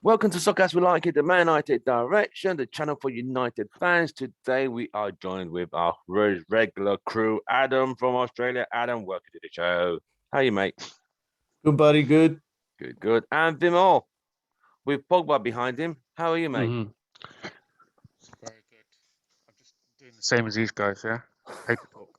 Welcome to Soccer As We Like It, the Man United Direction, the channel for United fans. Today we are joined with our regular crew, Adam from Australia. Adam, welcome to the show. How are you, mate? Good, buddy. Good. Good, good. And Vimol, with Pogba behind him. How are you, mate? Very good. I'm just doing the same as these guys, yeah? Paper talk.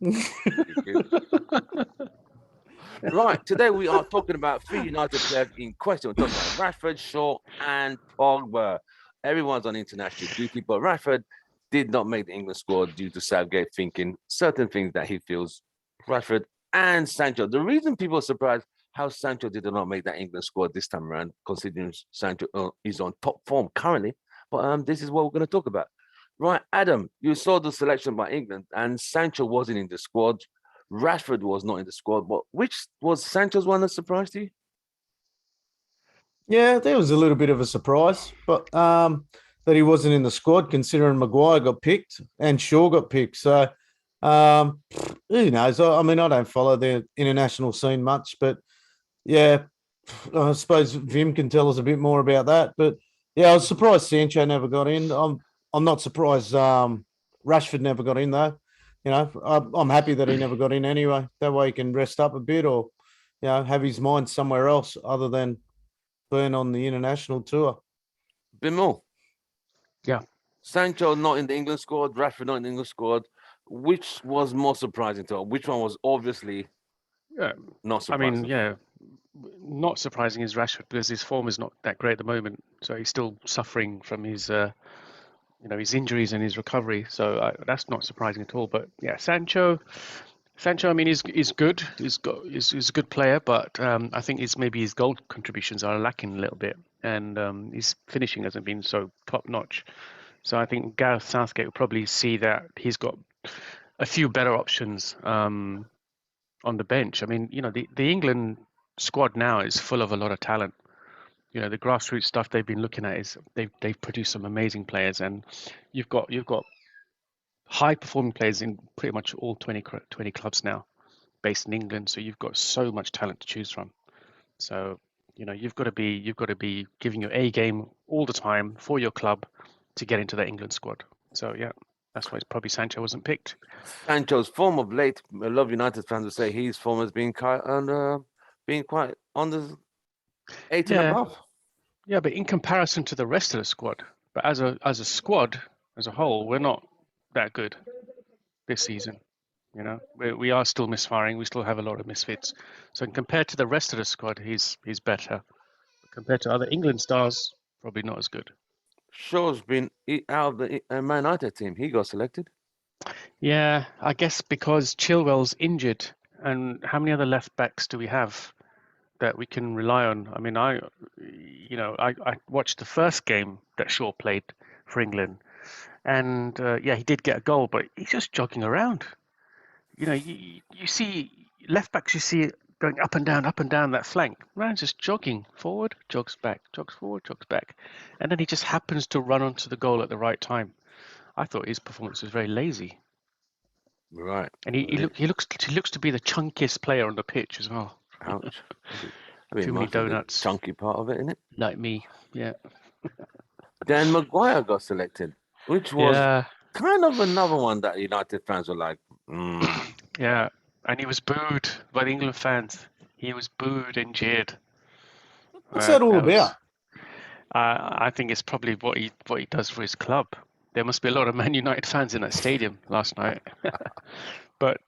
Right, today we are talking about three United players in question. We're talking about Rashford, Shaw, and Pogba. Everyone's on international duty, but Rashford did not make the England squad due to Southgate thinking certain things that he feels Rashford and Sancho. The reason people are surprised how Sancho did not make that England squad this time around, considering Sancho is on top form currently. But this is what we're going to talk about. Right, Adam, you saw the selection by England, and Sancho wasn't in the squad. Rashford was not in the squad, but which was Sancho's one that surprised you? Yeah, there was a little bit of a surprise, but that he wasn't in the squad, considering Maguire got picked and Shaw got picked. So who knows? I mean, I don't follow the international scene much, but yeah, I suppose Vim can tell us a bit more about that. But yeah, I was surprised Sancho never got in. I'm not surprised Rashford never got in though. You know, I'm happy that he never got in anyway. That way he can rest up a bit or, you know, have his mind somewhere else other than being on the international tour. Bimol. Yeah. Sancho not in the England squad, Rashford not in the England squad. Which was more surprising to us? Which one was obviously not surprising? Not surprising is Rashford because his form is not that great at the moment. So he's still suffering from his his injuries and his recovery. So that's not surprising at all. But yeah, Sancho, I mean, is good. He's a good player, but I think maybe his goal contributions are lacking a little bit, and his finishing hasn't been so top notch. So I think Gareth Southgate will probably see that he's got a few better options on the bench. I mean, the England squad now is full of a lot of talent. The grassroots stuff they've been looking at is they've produced some amazing players, and you've got high performing players in pretty much all 20 clubs now based in England. So you've got so much talent to choose from. So you've got to be giving your A game all the time for your club to get into the England squad. So yeah, that's why probably Sancho wasn't picked. Sancho's form of late, a lot of United fans would say his form has been quite on the 8 and above. Yeah, but in comparison to the rest of the squad, but as a squad as a whole, we're not that good this season. We are still misfiring. We still have a lot of misfits. So compared to the rest of the squad, he's better. But compared to other England stars, probably not as good. Shaw's been out of the Man United team. He got selected. Yeah, I guess because Chilwell's injured, and how many other left backs do we have that we can rely on? I mean, I watched the first game that Shaw played for England, and he did get a goal, but he's just jogging around. You see left backs, you see going up and down that flank. Man's just jogging forward, jogs back, jogs forward, jogs back, and then he just happens to run onto the goal at the right time. I thought his performance was very lazy. Right. And he looks to be the chunkiest player on the pitch as well. Ouch. Too many donuts. Chunky part of it, isn't it? Like me, yeah. Then Maguire got selected, which was kind of another one that United fans were like, Yeah, and he was booed by the England fans. He was booed and jeered. What's that all about? I think it's probably what he does for his club. There must be a lot of Man United fans in that stadium last night. But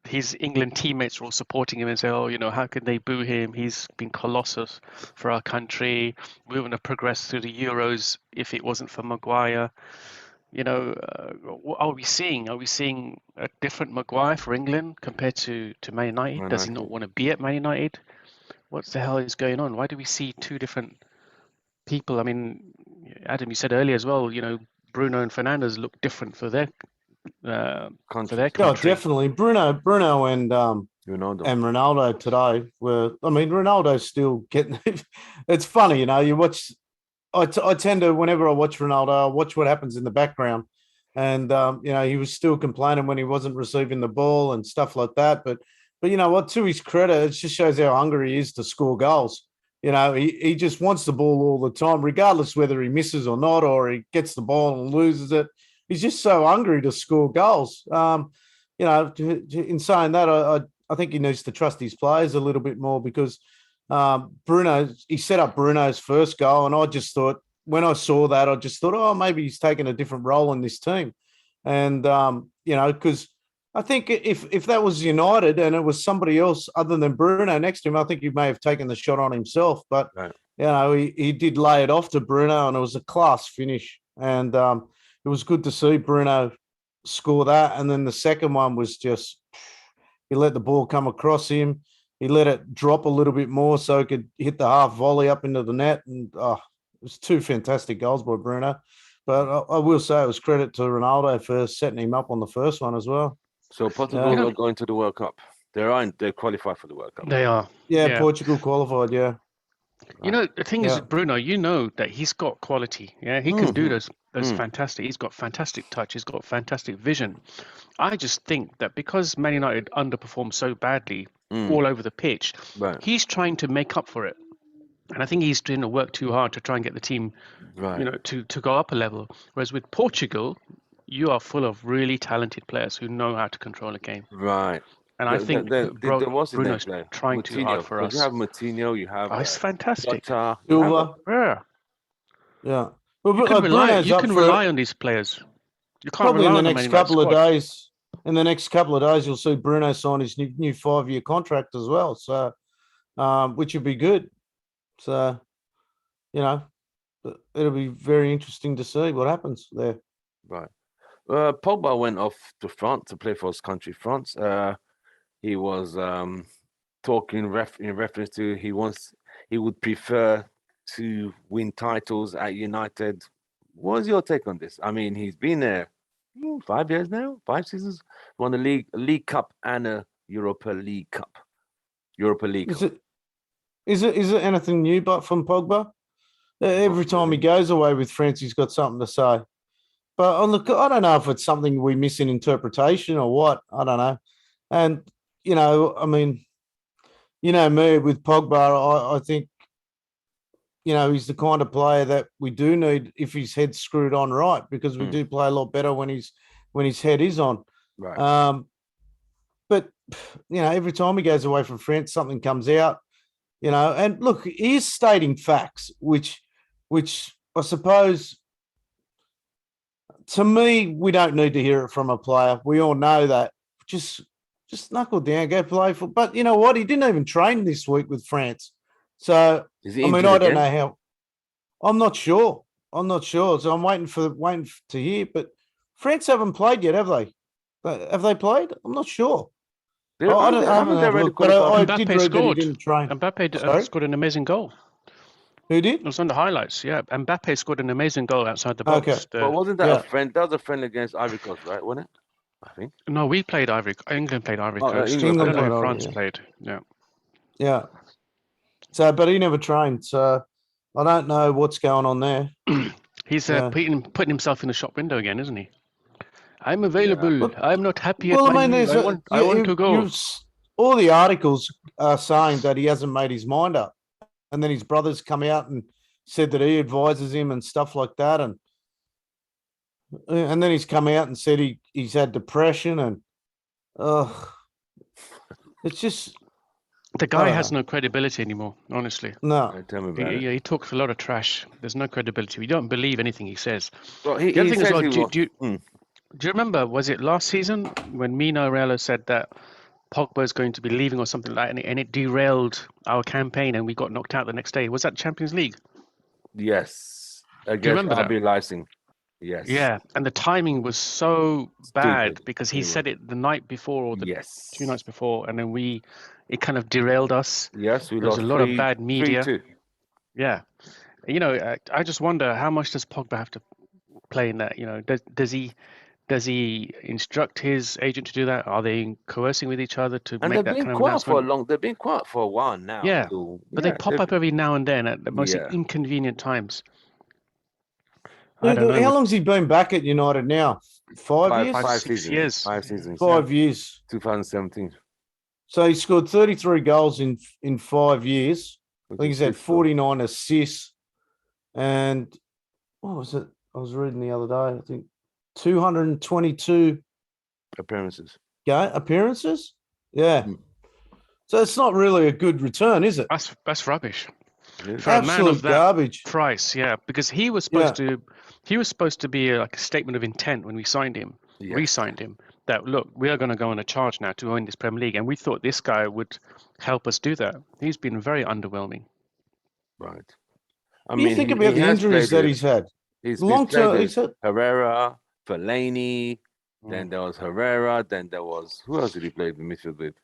his England teammates were all supporting him and say, "Oh, how can they boo him? He's been colossus for our country. We wouldn't have progressed through the Euros if it wasn't for Maguire." What are we seeing? Are we seeing a different Maguire for England compared to Man United? Does he not want to be at Man United? What the hell is going on? Why do we see two different people? I mean, Adam, you said earlier as well, Bruno and Fernandes look different for their country. Oh, definitely. Bruno and Ronaldo today were. I mean, Ronaldo's still getting. It's funny, you watch. I tend to, whenever I watch Ronaldo, I watch what happens in the background, and he was still complaining when he wasn't receiving the ball and stuff like that. But you know what? To his credit, it just shows how hungry he is to score goals. You know, he just wants the ball all the time, regardless whether he misses or not, or he gets the ball and loses it. He's just so hungry to score goals. You know, in saying that, I think he needs to trust his players a little bit more because he set up Bruno's first goal, and I just thought, when I saw that, I just thought, oh, maybe he's taking a different role in this team. And, you know, because I think if that was United and it was somebody else other than Bruno next to him, I think he may have taken the shot on himself. But, Right. you know, he did lay it off to Bruno, and it was a class finish. And it was good to see Bruno score that. And then the second one was just, he let the ball come across him. He let it drop a little bit more so he could hit the half volley up into the net. And it was two fantastic goals by Bruno. But I will say it was credit to Ronaldo for setting him up on the first one as well. So Portugal are going to the World Cup. They're qualified for the World Cup. They are. Yeah, Portugal qualified, yeah. You know, the thing is, Bruno, you know that he's got quality. Yeah, he can do those fantastic. He's got fantastic touch. He's got fantastic vision. I just think that because Man United underperformed so badly all over the pitch, he's trying to make up for it. And I think he's trying to work too hard to try and get the team, you know, to go up a level. Whereas with Portugal, you are full of really talented players who know how to control a game. Right. And I think Bruno's trying too hard for us. You have Moutinho, you have it's fantastic. Jota, Yeah. Well, you can rely on these players. You can't probably rely in the on next couple of days. In the next couple of days, you'll see Bruno sign his new 5-year contract as well. So, which would be good. So, you know, it'll be very interesting to see what happens there. Right. Pogba went off to France to play for his country, France. He was talking in reference to he would prefer to win titles at United. What's your take on this? I mean, he's been there 5 years now, 5 seasons, won the League Cup and a Europa League Cup. Is it anything new but from Pogba? Every time he goes away with France, he's got something to say. But look, I don't know if it's something we miss in interpretation or what. I don't know. And, you know, I mean, you know me with Pogba, I think, you know, he's the kind of player that we do need if his head's screwed on right, because we do play a lot better when his head is on. Right. But, you know, every time he goes away from France, something comes out, you know. And look, he is stating facts, which I suppose, to me, we don't need to hear it from a player. We all know that. Just knuckle down, go play for. But you know what? He didn't even train this week with France. So I mean, I don't know how. I'm not sure. So I'm waiting to hear. But France haven't played yet, have they? Have they played? I'm not sure. I did read that he didn't train. Mbappe scored an amazing goal. Who did? It was on the highlights. Yeah, Mbappe scored an amazing goal outside the box. Okay. But wasn't that a friend? That was a friend against Ivory Coast, right? Wasn't it? I think. No, we played England played Ivory Coast. England I don't know if France played. Yeah. Yeah. So, but he never trained. So I don't know what's going on there. He's putting himself in the shop window again, isn't he? I'm available. Yeah. I'm not happy at my I want to go. All the articles are saying that he hasn't made his mind up. And then his brothers come out and said that he advises him and stuff like that. And then he's come out and said he's had depression and it's just... The guy has no credibility anymore, honestly. No. Tell me about it. He talks a lot of trash. There's no credibility. We don't believe anything he says. Well, the other thing as well, do you remember, was it last season when Mino Raiola said that Pogba is going to be leaving or something like that, and it derailed our campaign and we got knocked out the next day? Was that Champions League? Yes. Against RB Leipzig. Yes. Yeah, and the timing was so bad because he said it the night before or the 2 nights before, and then it kind of derailed us. Yes, there was a lot of bad media. 3-2. Yeah. You know, I just wonder, how much does Pogba have to play in that? You know, does he instruct his agent to do that? Are they coercing with each other to make that kind of announcement? They've been quiet for a while now. Yeah, but they pop up every now and then at the most inconvenient times. I don't know. How long's he been back at United now? 5 years? 5 years. 5 seasons. 5 years. 2017. So he scored 33 goals in 5 years. I think he's had 49 assists. And what was it? I was reading the other day. I think 222 appearances. Appearances? Yeah. Mm. So it's not really a good return, is it? That's rubbish. Yeah. For a man Absolute of that garbage. price, yeah, because he was supposed to be like a statement of intent when we signed him, Yes. re-signed him. That look, we are going to go on a charge now to win this Premier League, and we thought this guy would help us do that. He's been very underwhelming. Right. I You mean, think about the injuries that he's had. He's Long played term, with Herrera, Fellaini, then there was Herrera, then there was who else did he play the midfield with?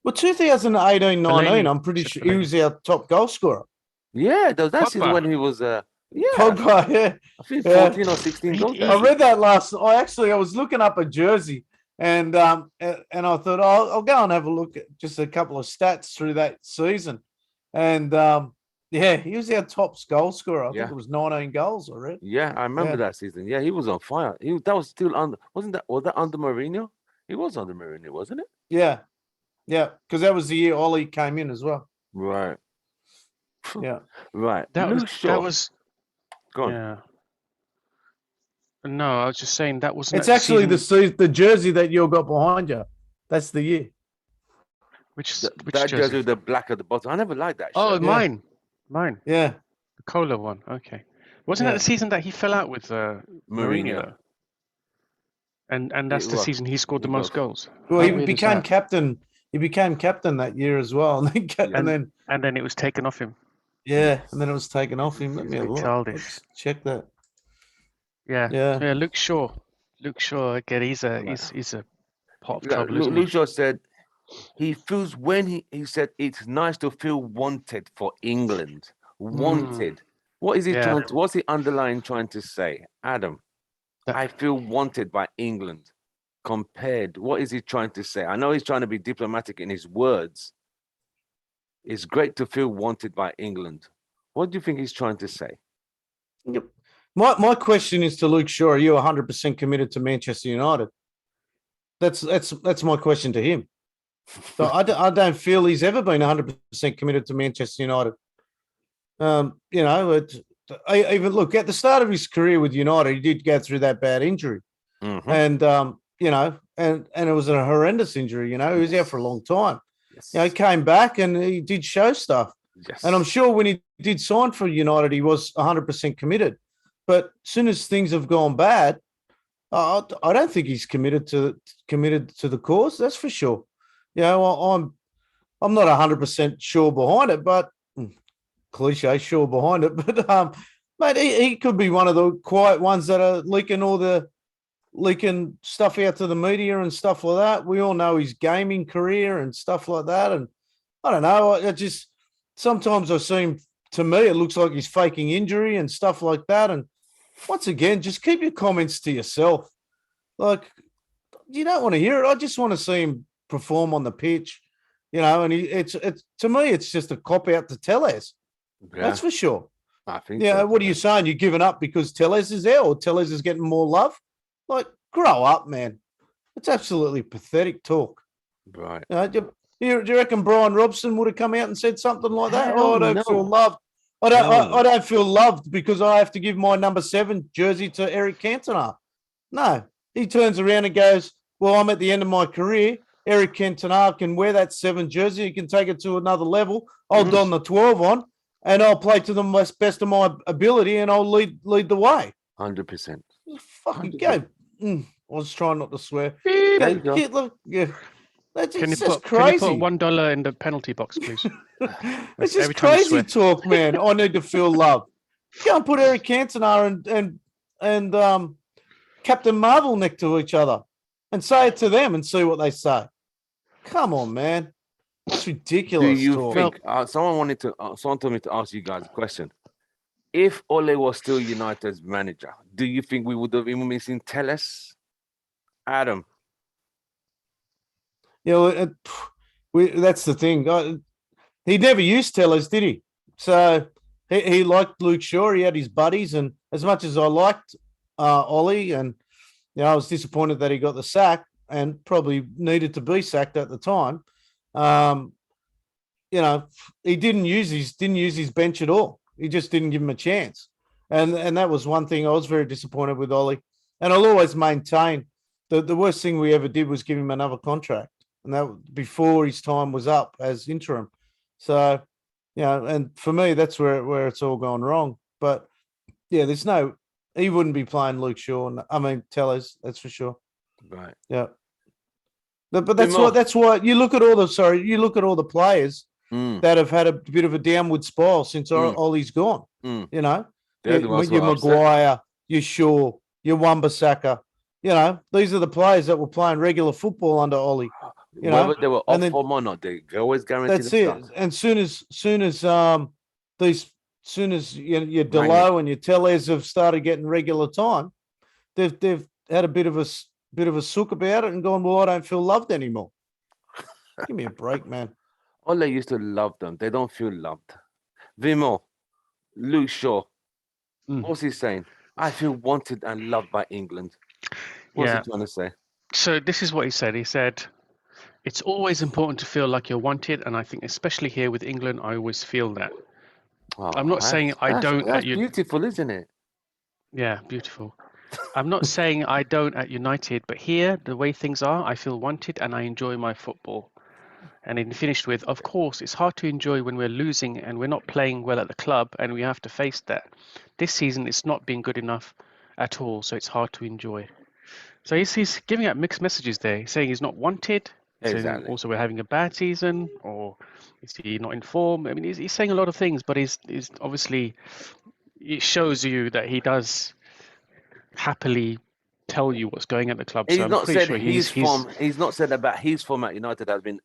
Well, 2018-19, Fellaini. I'm pretty Said sure he Fellaini. was our top goal scorer. Yeah, that season Pogba. when he was Pogba, yeah. I think Yeah. 14 or 16 goals. I read that last. I was looking up a jersey, and I thought, I'll go and have a look at just a couple of stats through that season, and yeah, he was our top goal scorer. I think it was 19 goals. I read. Yeah, I remember that season. Yeah, he was on fire. That was still under. Was that under Mourinho? He was under Mourinho, wasn't it? Yeah, because that was the year Ollie came in as well. Right. Yeah. Right. That was. Go on. Yeah. No, I was just saying that wasn't. It's actually the jersey that you got behind you. That's the year. Which that jersey with the black at the bottom. I never liked that. Oh, shirt. mine. Yeah. The Cola one. Okay. Wasn't that the season that he fell out with Mourinho? Though? And that's the season he scored the most goals. Well, he became captain. He became captain that year as well, and then it was taken off him. Yeah, and then it was taken off him. Let me have a look. Childish. Check that. Yeah. Luke Shaw. Again, he's a pot of trouble. Luke Shaw said he feels he said it's nice to feel wanted for England. Wanted. What is he trying to, what's the underlying trying to say? Adam, I feel wanted by England. Compared, what is he trying to say? I know he's trying to be diplomatic in his words. It's great to feel wanted by England. What do you think he's trying to say? Yep. My question is to Luke Shaw, are you 100% committed to Manchester United? That's my question to him. So I don't feel he's ever been 100% committed to Manchester United. Even look at the start of his career with United, he did go through that bad injury, and it was a horrendous injury. He was out for a long time. Yes. He came back and he did show stuff. Yes. And I'm sure when he did sign for United, he was 100% committed. But as soon as things have gone bad, I don't think he's committed to the cause. That's for sure. I'm not 100% sure behind it, but cliche sure behind it. But mate, he could be one of the quiet ones that are leaking stuff out to the media and stuff like that. We all know his gaming career and stuff like that. And I don't know. Sometimes I see him, to me, it looks like he's faking injury and stuff like that. And once again, just keep your comments to yourself. Like, you don't want to hear it. I just want to see him perform on the pitch, and it's to me, it's just a cop out to Tellez. Yeah. That's for sure. I think. Yeah. What are you saying? You're giving up because Tellez is there, or Tellez is getting more love? Like, grow up, man. It's absolutely pathetic talk. Right. Do you reckon Brian Robson would have come out and said something like that? I don't feel loved. I don't feel loved because I have to give my number 7 jersey to Eric Cantona. No, he turns around and goes, well, I'm at the end of my career. Eric Cantona can wear that 7 jersey. He can take it to another level. I'll don the 12 on and I'll play to the best of my ability and I'll lead the way. 100%. Fucking go. I was trying not to swear. Can you put $1 in the penalty box, please? It's just crazy talk, man. I need to feel love. Go and put Eric Cantona and Captain Marvel next to each other and say it to them and see what they say. Come on, man. It's ridiculous. Do you think someone told me to ask you guys a question? If Ole was still United's manager, do you think we would have even missing Tellez? Adam? That's the thing. He never used Tellez, did he? So he liked Luke Shaw. He had his buddies, and as much as I liked Ollie, and I was disappointed that he got the sack, and probably needed to be sacked at the time. he didn't use his bench at all. He just didn't give him a chance. And that was one thing I was very disappointed with Ollie. And I'll always maintain the worst thing we ever did was give him another contract. And that before his time was up as interim. So, and for me, that's where it's all gone wrong. But yeah, he wouldn't be playing Luke Shaw. Tellers, that's for sure. Right. Yeah. But that's why you look at all the players that have had a bit of a downward spiral since Ollie's gone. Your Maguire, your Shaw, your Wan-Bissaka. These are the players that were playing regular football under Ollie. Whether they were off form or not, they always guarantee. That's it. And soon as your Delo and your Tellez have started getting regular time, they've had a bit of a sook about it and gone, well, I don't feel loved anymore. Give me a break, man. Ole used to love them. They don't feel loved. Vimo, Luke Shaw, what's he saying? I feel wanted and loved by England. What's he trying to say? So this is what he said. He said, it's always important to feel like you're wanted. And I think especially here with England, I always feel that. I'm not saying I don't. That's beautiful, isn't it? Yeah, beautiful. I'm not saying I don't at United, but here, the way things are, I feel wanted and I enjoy my football. And he finished with, of course, it's hard to enjoy when we're losing and we're not playing well at the club, and we have to face that. This season, it's not been good enough at all, so it's hard to enjoy. So he's giving out mixed messages there. He's saying he's not wanted. Exactly. Also, we're having a bad season, or is he not in form? I mean, he's saying a lot of things, but he's obviously, it shows you that he does happily tell you what's going at the club. He's so I'm not pretty said sure he's not said about his form at United has been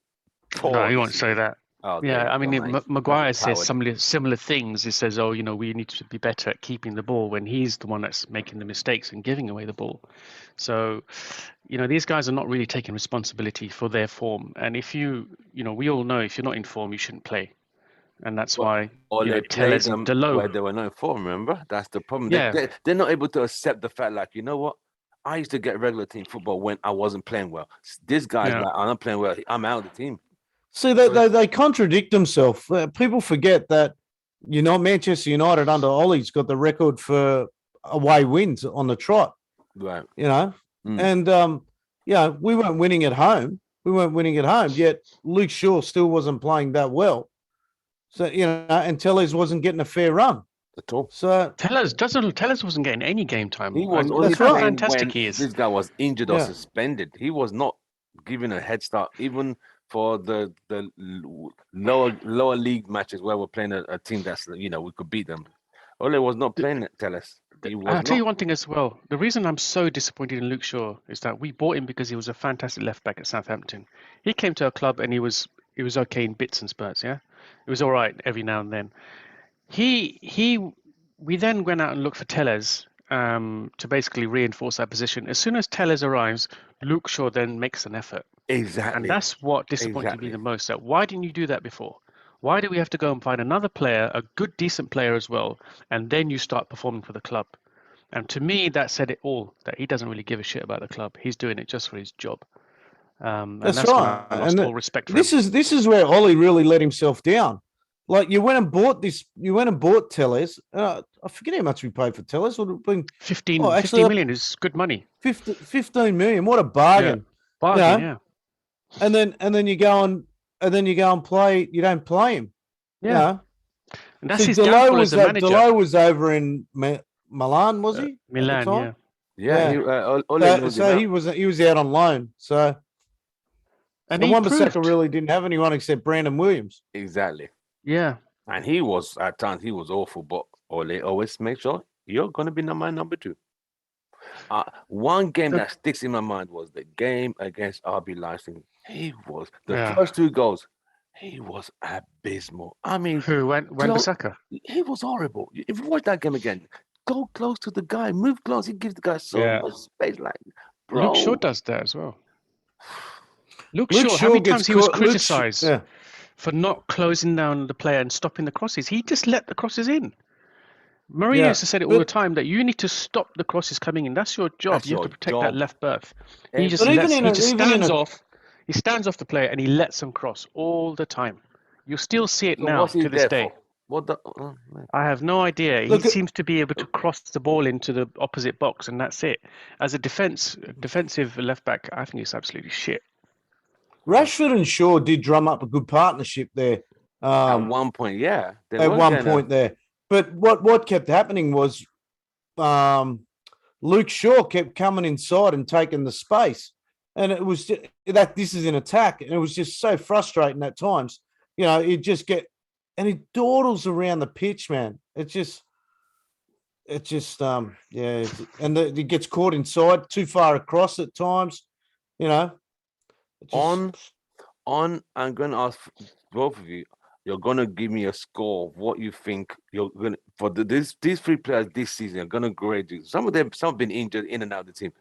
poor. No, he won't say that. Oh, yeah, I mean, Maguire says some similar things. He says, we need to be better at keeping the ball, when he's the one that's making the mistakes and giving away the ball. So, these guys are not really taking responsibility for their form. And if we all know if you're not in form, you shouldn't play. And that's why Tellez and Delo, where they were not in form, remember? That's the problem. Yeah. They're not able to accept the fact, like, you know what? I used to get regular team football when I wasn't playing well. This guy's like, I'm not playing well. I'm out of the team. See, they contradict themselves. People forget that, Manchester United under Ollie's got the record for away wins on the trot. Right. And, we weren't winning at home. Yet Luke Shaw still wasn't playing that well. So, and Tellez wasn't getting a fair run. At all. So Tellez wasn't getting any game time. He was only playing fantastic he is. This guy was injured or suspended. He was not given a head start, even for the lower league matches where we're playing a team that's we could beat them. Ole was not playing it. Tellez. I'll tell you one thing as well. The reason I'm so disappointed in Luke Shaw is that we bought him because he was a fantastic left back at Southampton. He came to our club and he was okay in bits and spurts. Yeah, it was all right every now and then. We then went out and looked for Tellez to basically reinforce our position. As soon as Tellez arrives, Luke Shaw then makes an effort. Exactly. And that's what disappointed me the most. That why didn't you do that before? Why do we have to go and find another player, a good, decent player as well, and then you start performing for the club? And to me, that said it all, that he doesn't really give a shit about the club. He's doing it just for his job. And that's right. I lost all respect for this him. This is where Ollie really let himself down. Like, you went and bought Tellez. I forget how much we paid for Tellez. Would have been 15 million is good money. 15 million. What a bargain. Yeah. Bargain, yeah. And then you go and play. You don't play him. Yeah. And that's his Delo downfall as a manager. Delo was over in Milan, was he? Milan, yeah. He was out on loan. So, and Wan-Bissaka really didn't have anyone except Brandon Williams. Exactly. Yeah. And he was at times awful, but Ole always make sure you're gonna be my number 2. One game that sticks in my mind was the game against RB Leipzig. He was first 2 goals. He was abysmal. I mean, who went Wan-Bissaka? He was horrible. If you watch that game again, go close to the guy, move close. He gives the guy so much space. Like, bro. Luke Shaw does that as well. Luke Shaw, how many times he was criticised for not closing down the player and stopping the crosses? He just let the crosses in. Mourinho used to say it all the time, that you need to stop the crosses coming in. That's your job. You have to protect that left berth. He just stands off the player and he lets them cross all the time. You'll still see it So now what's he to this there day. for? What the? I have no idea. Look He at- seems to be able to cross the ball into the opposite box, and that's it. As a defensive left back, I think it's absolutely shit. Rashford and Shaw did drum up a good partnership there. At one point, yeah. They At were one getting point there. But what kept happening was Luke Shaw kept coming inside and taking the space. And it was just, that this is an attack. And it was just so frustrating at times. You know, it just get, and it dawdles around the pitch, man. It just, yeah. And it gets caught inside, too far across at times, you know. I'm going to ask both of you. You're going to give me a score of what you think you're going to for these three players this season are going to grade you. Some have been injured in and out of the team.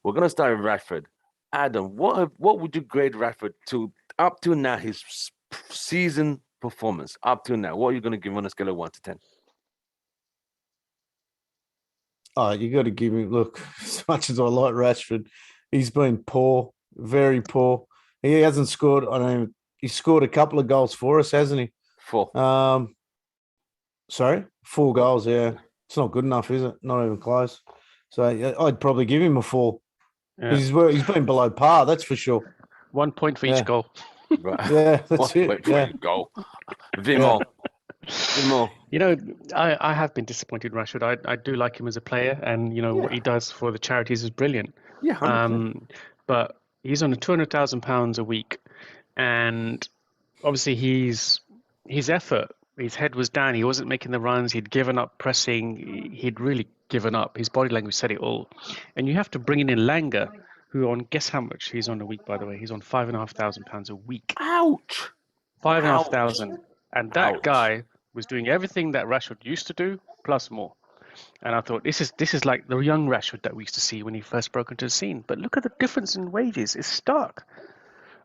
We're going to start with Rashford. Adam, what would you grade Rashford to up to now, his season performance up to now? What are you going to give him on a scale of 1 to 10? Oh, you got to give him, look, as much as I like Rashford, he's been poor, very poor. He hasn't scored, he scored a couple of goals for us, hasn't he? 4. Sorry, 4 goals, yeah. It's not good enough, is it? Not even close. So yeah, I'd probably give him a 4. Yeah. He's been below par, that's for sure. 1 point for each goal. Right. Yeah, that's it. Yeah. Goal. Vimo. You know, I have been disappointed in Rashford. I do like him as a player, and you know what he does for the charities is brilliant. Yeah, 100%. But he's on a £200,000 a week, and obviously his effort, his head was down. He wasn't making the runs. He'd given up pressing. He'd really given up. His body language said it all. And you have to bring in Langer, who on guess how much he's on a week, by the way. He's on £5,500 a week. Ouch. 5,500. And that Ouch. guy was doing everything that Rashford used to do, plus more. And I thought, this is like the young Rashford that we used to see when he first broke into the scene. But look at the difference in wages. It's stark.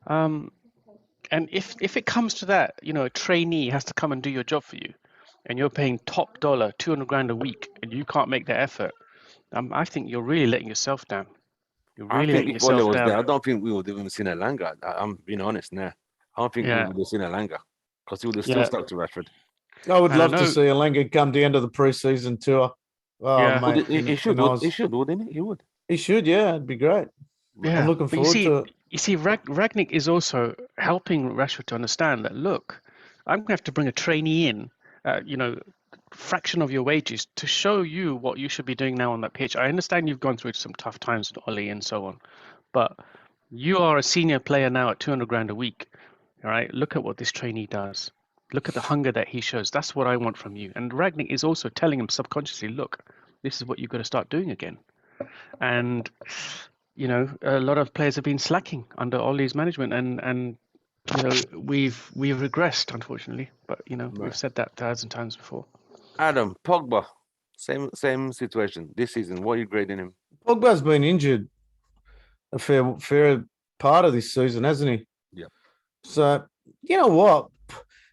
And if it comes to that, you know, a trainee has to come and do your job for you, and you're paying top dollar, 200 grand a week, and you can't make the effort, I think you're really letting yourself down. You're really letting if Ole yourself was down. there, I don't think we would have even seen Elanga. I'm being honest now. I don't think we would have seen Elanga because he would have still stuck to Rashford. I would And I love to know- see Langer come down to the preseason tour. Oh, Yeah. mate. He should, wouldn't he? He would. He should, yeah. It'd be great. Yeah, I'm looking but forward to it. You see, Ragnick is also helping Rashford to understand that, look, I'm going to have to bring a trainee in, you know, fraction of your wages to show you what you should be doing now on that pitch. I understand you've gone through some tough times with Ollie and so on, but you are a senior player now at 200 grand a week. All right, look at what this trainee does. Look at the hunger that he shows. That's what I want from you. And Ragnick is also telling him subconsciously, look, this is what you've got to start doing again. And you know, a lot of players have been slacking under Ollie's management, and you know, we've regressed, unfortunately. But you know, we've said that 1,000 times before. Adam, Pogba, same situation this season. What are you grading him? Pogba's been injured a fair part of this season, hasn't he? Yeah. So you know what?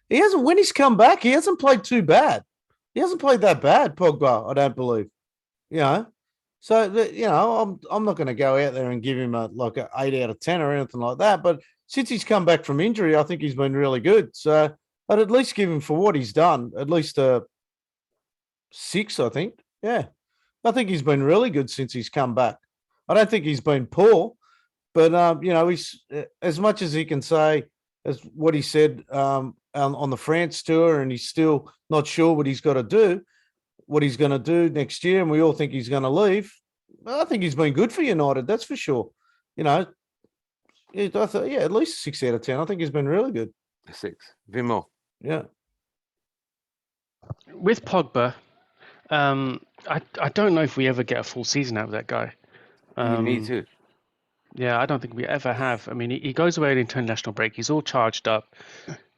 He hasn't. When he's come back, he hasn't played too bad. He hasn't played that bad, Pogba. I don't believe. You know. So you know, I'm not going to go out there and give him an 8 out of 10 or anything like that. But since he's come back from injury, I think he's been really good. So I'd at least give him for what he's done at least a 6. I think. Yeah, I think he's been really good since he's come back. I don't think he's been poor, but you know, he's as much as he can say as what he said on the France tour, and he's still not sure what he's got to do. What he's going to do next year, and we all think he's going to leave. I think he's been good for United, that's for sure. You know, I thought, at least 6 out of 10. I think he's been really good. 6. Vimo. Yeah. With Pogba, I don't know if we ever get a full season out of that guy. Me too. Yeah, I don't think we ever have. I mean, he goes away at international break. He's all charged up,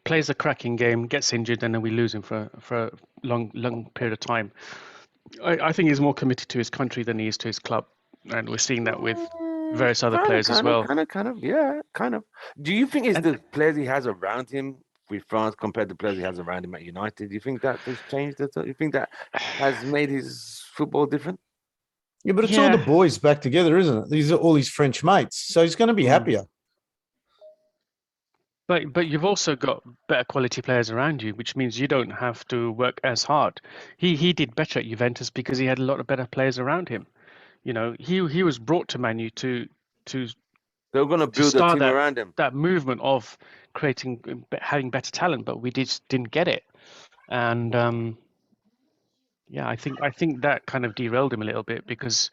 plays a cracking game, gets injured, and then we lose him for a long period of time. I think he's more committed to his country than he is to his club, and we're seeing that with various other players as well. Kind of. Do you think it's the players he has around him with France compared to players he has around him at United? Do you think that has changed? Do you think that has made his football different? Yeah, but it's all the boys back together, isn't it? These are all his French mates, so he's going to be happier. But you've also got better quality players around you, which means you don't have to work as hard. He did better at Juventus because he had a lot of better players around him. You know, he was brought to Man U to They're going to to build a start team around him. that movement of creating having better talent, but we just didn't get it. And yeah, I think that kind of derailed him a little bit because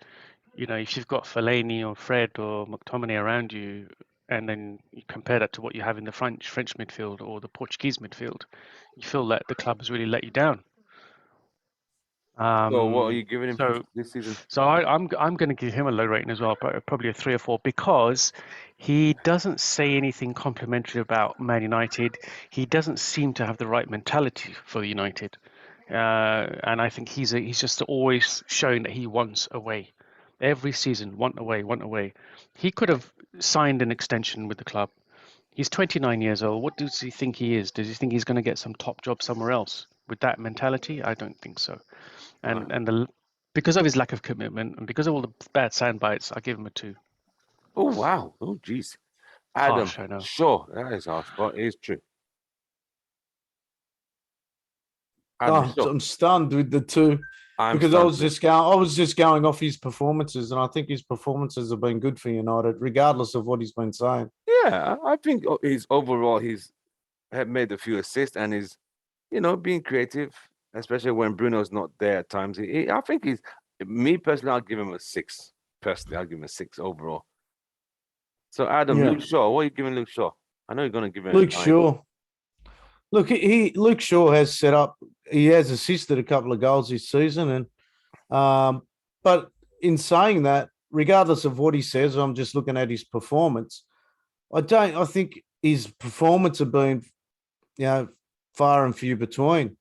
you know if you've got Fellaini or Fred or McTominay around you, and then you compare that to what you have in the French midfield or the Portuguese midfield, you feel that the club has really let you down. So what are you giving him So this season? so I'm going to give him a low rating as well, probably a 3 or 4, because he doesn't say anything complimentary about Man United. He doesn't seem to have the right mentality for United, and I think he's just always showing that he wants away. Every season, want away, want away. He could have signed an extension with the club. He's 29 years old. What does he think he is? Does he think he's going to get some top job somewhere else with that mentality? I don't think so. Right. And because of his lack of commitment and because of all the bad sound bites, I give him a 2. Oh wow. Oh jeez. Adam, Harsh, I know. sure, that is harsh, but it is true. Adam, Oh, sure. I'm stunned with the 2 I'm because I stunned was just going off his performances, and I think his performances have been good for United, regardless of what he's been saying. Yeah, I think he's overall he's had made a few assists and is, being creative, especially when Bruno's not there at times. I think he's me personally. I'll give him a 6. Personally, I'll give him a 6 overall. So Adam, Yeah. Luke Shaw, what are you giving Luke Shaw? I know you're going to give him Luke a 9. Shaw. Look, Luke Shaw has set up. He has assisted a couple of goals this season, and but in saying that, regardless of what he says, I'm just looking at his performance. I think his performance have been, far and few between.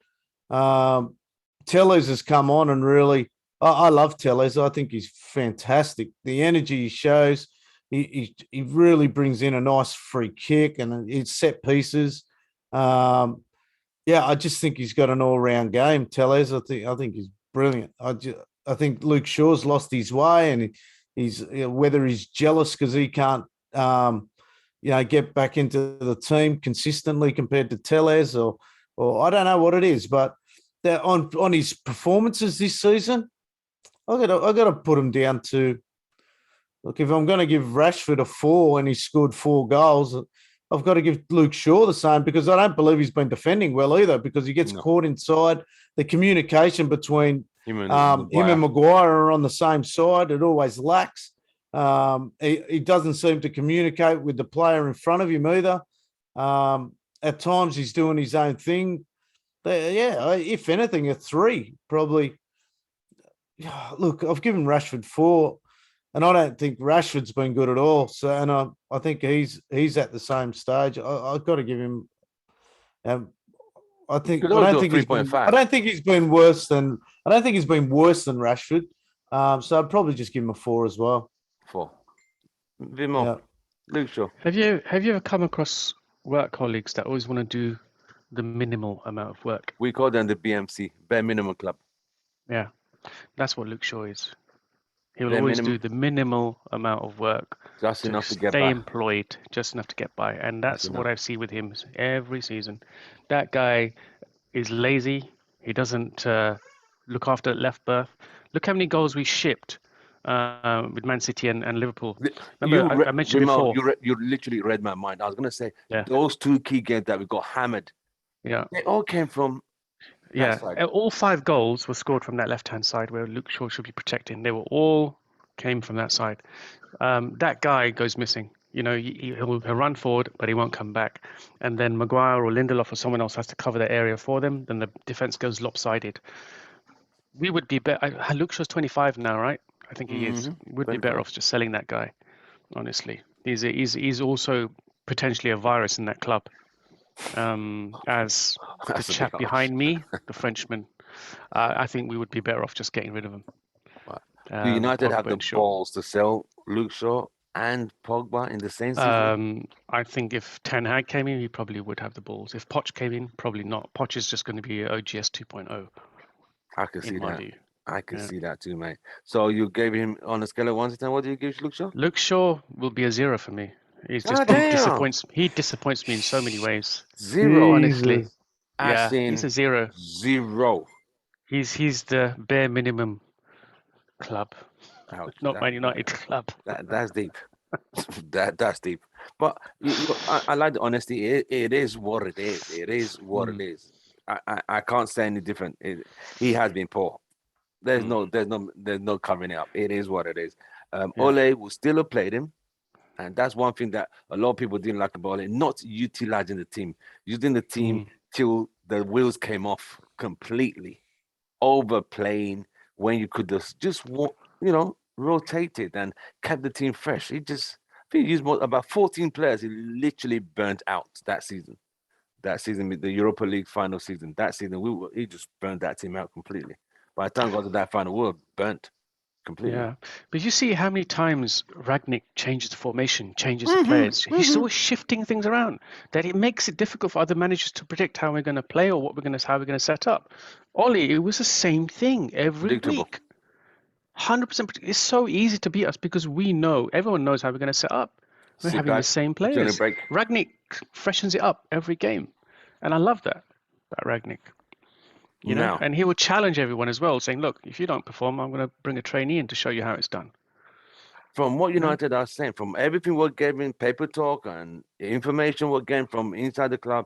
Tellez has come on and really, I love Tellez. I think he's fantastic. The energy he shows, he really brings in a nice free kick and it's set pieces. I just think he's got an all-round game. Tellez, I think he's brilliant. I think Luke Shaw's lost his way, and he's whether he's jealous because he can't, get back into the team consistently compared to Tellez, or I don't know what it is, but that on his performances this season, I got to put him down to. Look, if I'm going to give Rashford a 4 and he scored 4 goals, I've got to give Luke Shaw the same, because I don't believe he's been defending well either, because he gets caught inside. The communication between him and Maguire are on the same side. It always lacks. He doesn't seem to communicate with the player in front of him either. At times he's doing his own thing. If anything, a 3 probably. Look, I've given Rashford 4. And I don't think Rashford's been good at all. So, and I think he's at the same stage. I've got to give him. I don't think he's been worse than. I don't think he's been worse than Rashford. So I'd probably just give him a 4 as well. 4. Vimo, Yeah. Luke Shaw. Have you ever come across work colleagues that always want to do the minimal amount of work? We call them the BMC, bare minimum club. Yeah, that's what Luke Shaw is. He will always do the minimal amount of work, just enough to get stay by. employed, just enough to get by, and that's what I see with him every season. That guy is lazy. He doesn't look after left berth. Look how many goals we shipped with Man City and Liverpool. Remember, I mentioned before. You literally read my mind. I was going to say those 2 key games that we got hammered. Yeah, they all came from. All 5 goals were scored from that left-hand side where Luke Shaw should be protecting. They were all came from that side. That guy goes missing. He'll run forward, but he won't come back. And then Maguire or Lindelof or someone else has to cover that area for them. Then the defense goes lopsided. We would be better. Luke Shaw's 25 now, right? I think he is. We'd be better off just selling that guy. Honestly, he's also potentially a virus in that club. As the chap behind me, the Frenchman, I think we would be better off just getting rid of him. Do United have the balls to sell Luke Shaw and Pogba in the same season? I think if Ten Hag came in, he probably would have the balls. If Poch came in, probably not. Poch is just going to be OGS 2.0. I can see that. I can see that too, mate. So you gave him on a scale of 1 to 10. What do you give Luke Shaw? Luke Shaw will be a 0 for me. He's Ah, just he damn. disappoints me in so many ways. Zero. Honestly, Jesus. yeah, As he's in a zero. zero. He's the bare minimum club, Ouch. not Man United club. That's deep. That's deep. But I like the honesty. It is what it is. It is what it Mm, is. I can't say any different. He has been poor. mm, There's no covering it up. It is what it is. yeah. Ole will still have played him. And that's one thing that a lot of people didn't like about it, not utilizing the team, using the team Mm. till the wheels came off completely, overplaying when you could rotate it and kept the team fresh. I think he used about 14 players. He literally burnt out that season. That season, the Europa League final season, that season, he just burned that team out completely. By the time we got to that final, we were burnt completely. Yeah, but you see how many times Ragnick changes the formation, changes the Hmm. players. He's always shifting things around that it makes it difficult for other managers to predict how we're going to play or how we're going to set up. Ollie, it was the same thing every Predictable. week. 100%. It's so easy to beat us because everyone knows how we're going to set up. We're Sit having the back, same during a players. break. Ragnick freshens it up every game. And I love that Ragnick. Now, And he will challenge everyone as well, saying, look, if you don't perform, I'm going to bring a trainee in to show you how it's done. from what You know? United are saying, from everything we're getting, paper talk and information we're getting from inside the club,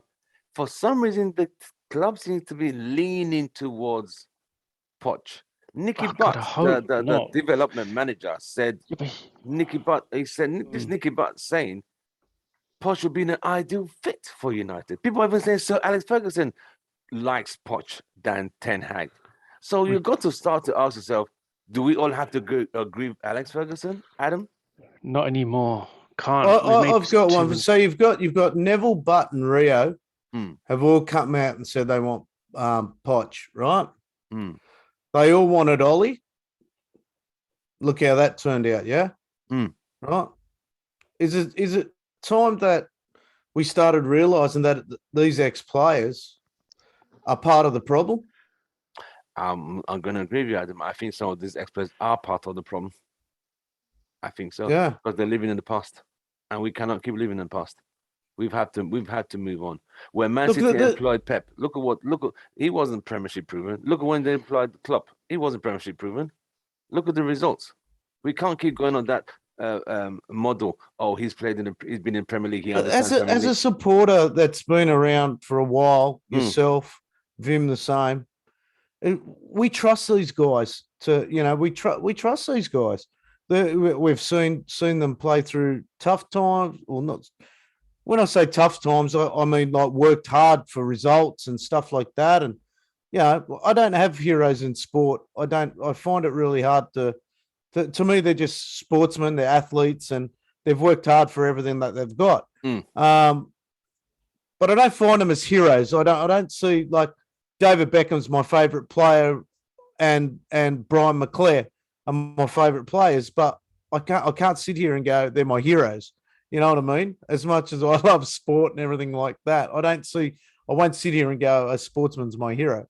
for some reason the club seems to be leaning towards Poch. Nicky Oh, God, I Butt, hope the not. development manager, said Yeah, but Nicky Butt. He said this mm, Nicky Butt saying Poch would be an ideal fit for United. People even saying Sir Alex Ferguson likes Poch than Ten Hag. So we you've got to start to ask yourself, do we all have to agree with Alex Ferguson, Adam? not anymore. Can't. We've made I've got too one. many. So you've got Neville, Butt, and Rio Hmm. have all come out and said they want Poch, right? Hmm. They all wanted Ollie. Look how that turned out, yeah? Hmm. Right. Is it time that we started realizing that these ex-players are part of the problem? I'm going to agree with you, Adam. I think some of these experts are part of the problem. I think so. Yeah. Because they're living in the past. And we cannot keep living in the past. We've had to move on. When Man Look, City employed Pep, look at he wasn't Premiership proven. Look at when they employed Klopp, he wasn't Premiership proven. Look at the results. We can't keep going on that model. Oh, he's been in Premier League. He understands Premier as a League. supporter that's been around for a while, Hmm. yourself, Vim the same. We trust these guys we trust these guys. We've seen them play through tough times, or not. When I say tough times, I mean like worked hard for results and stuff like that. And I don't have heroes in sport. I find it really hard to me, they're just sportsmen, they're athletes, and they've worked hard for everything that they've got. Mm. But I don't find them as heroes. I don't see, like, David Beckham's my favorite player, and Brian McClare are my favorite players, but I can't sit here and go they're my heroes. You know what I mean? As much as I love sport and everything like that, I won't sit here and go a sportsman's my hero.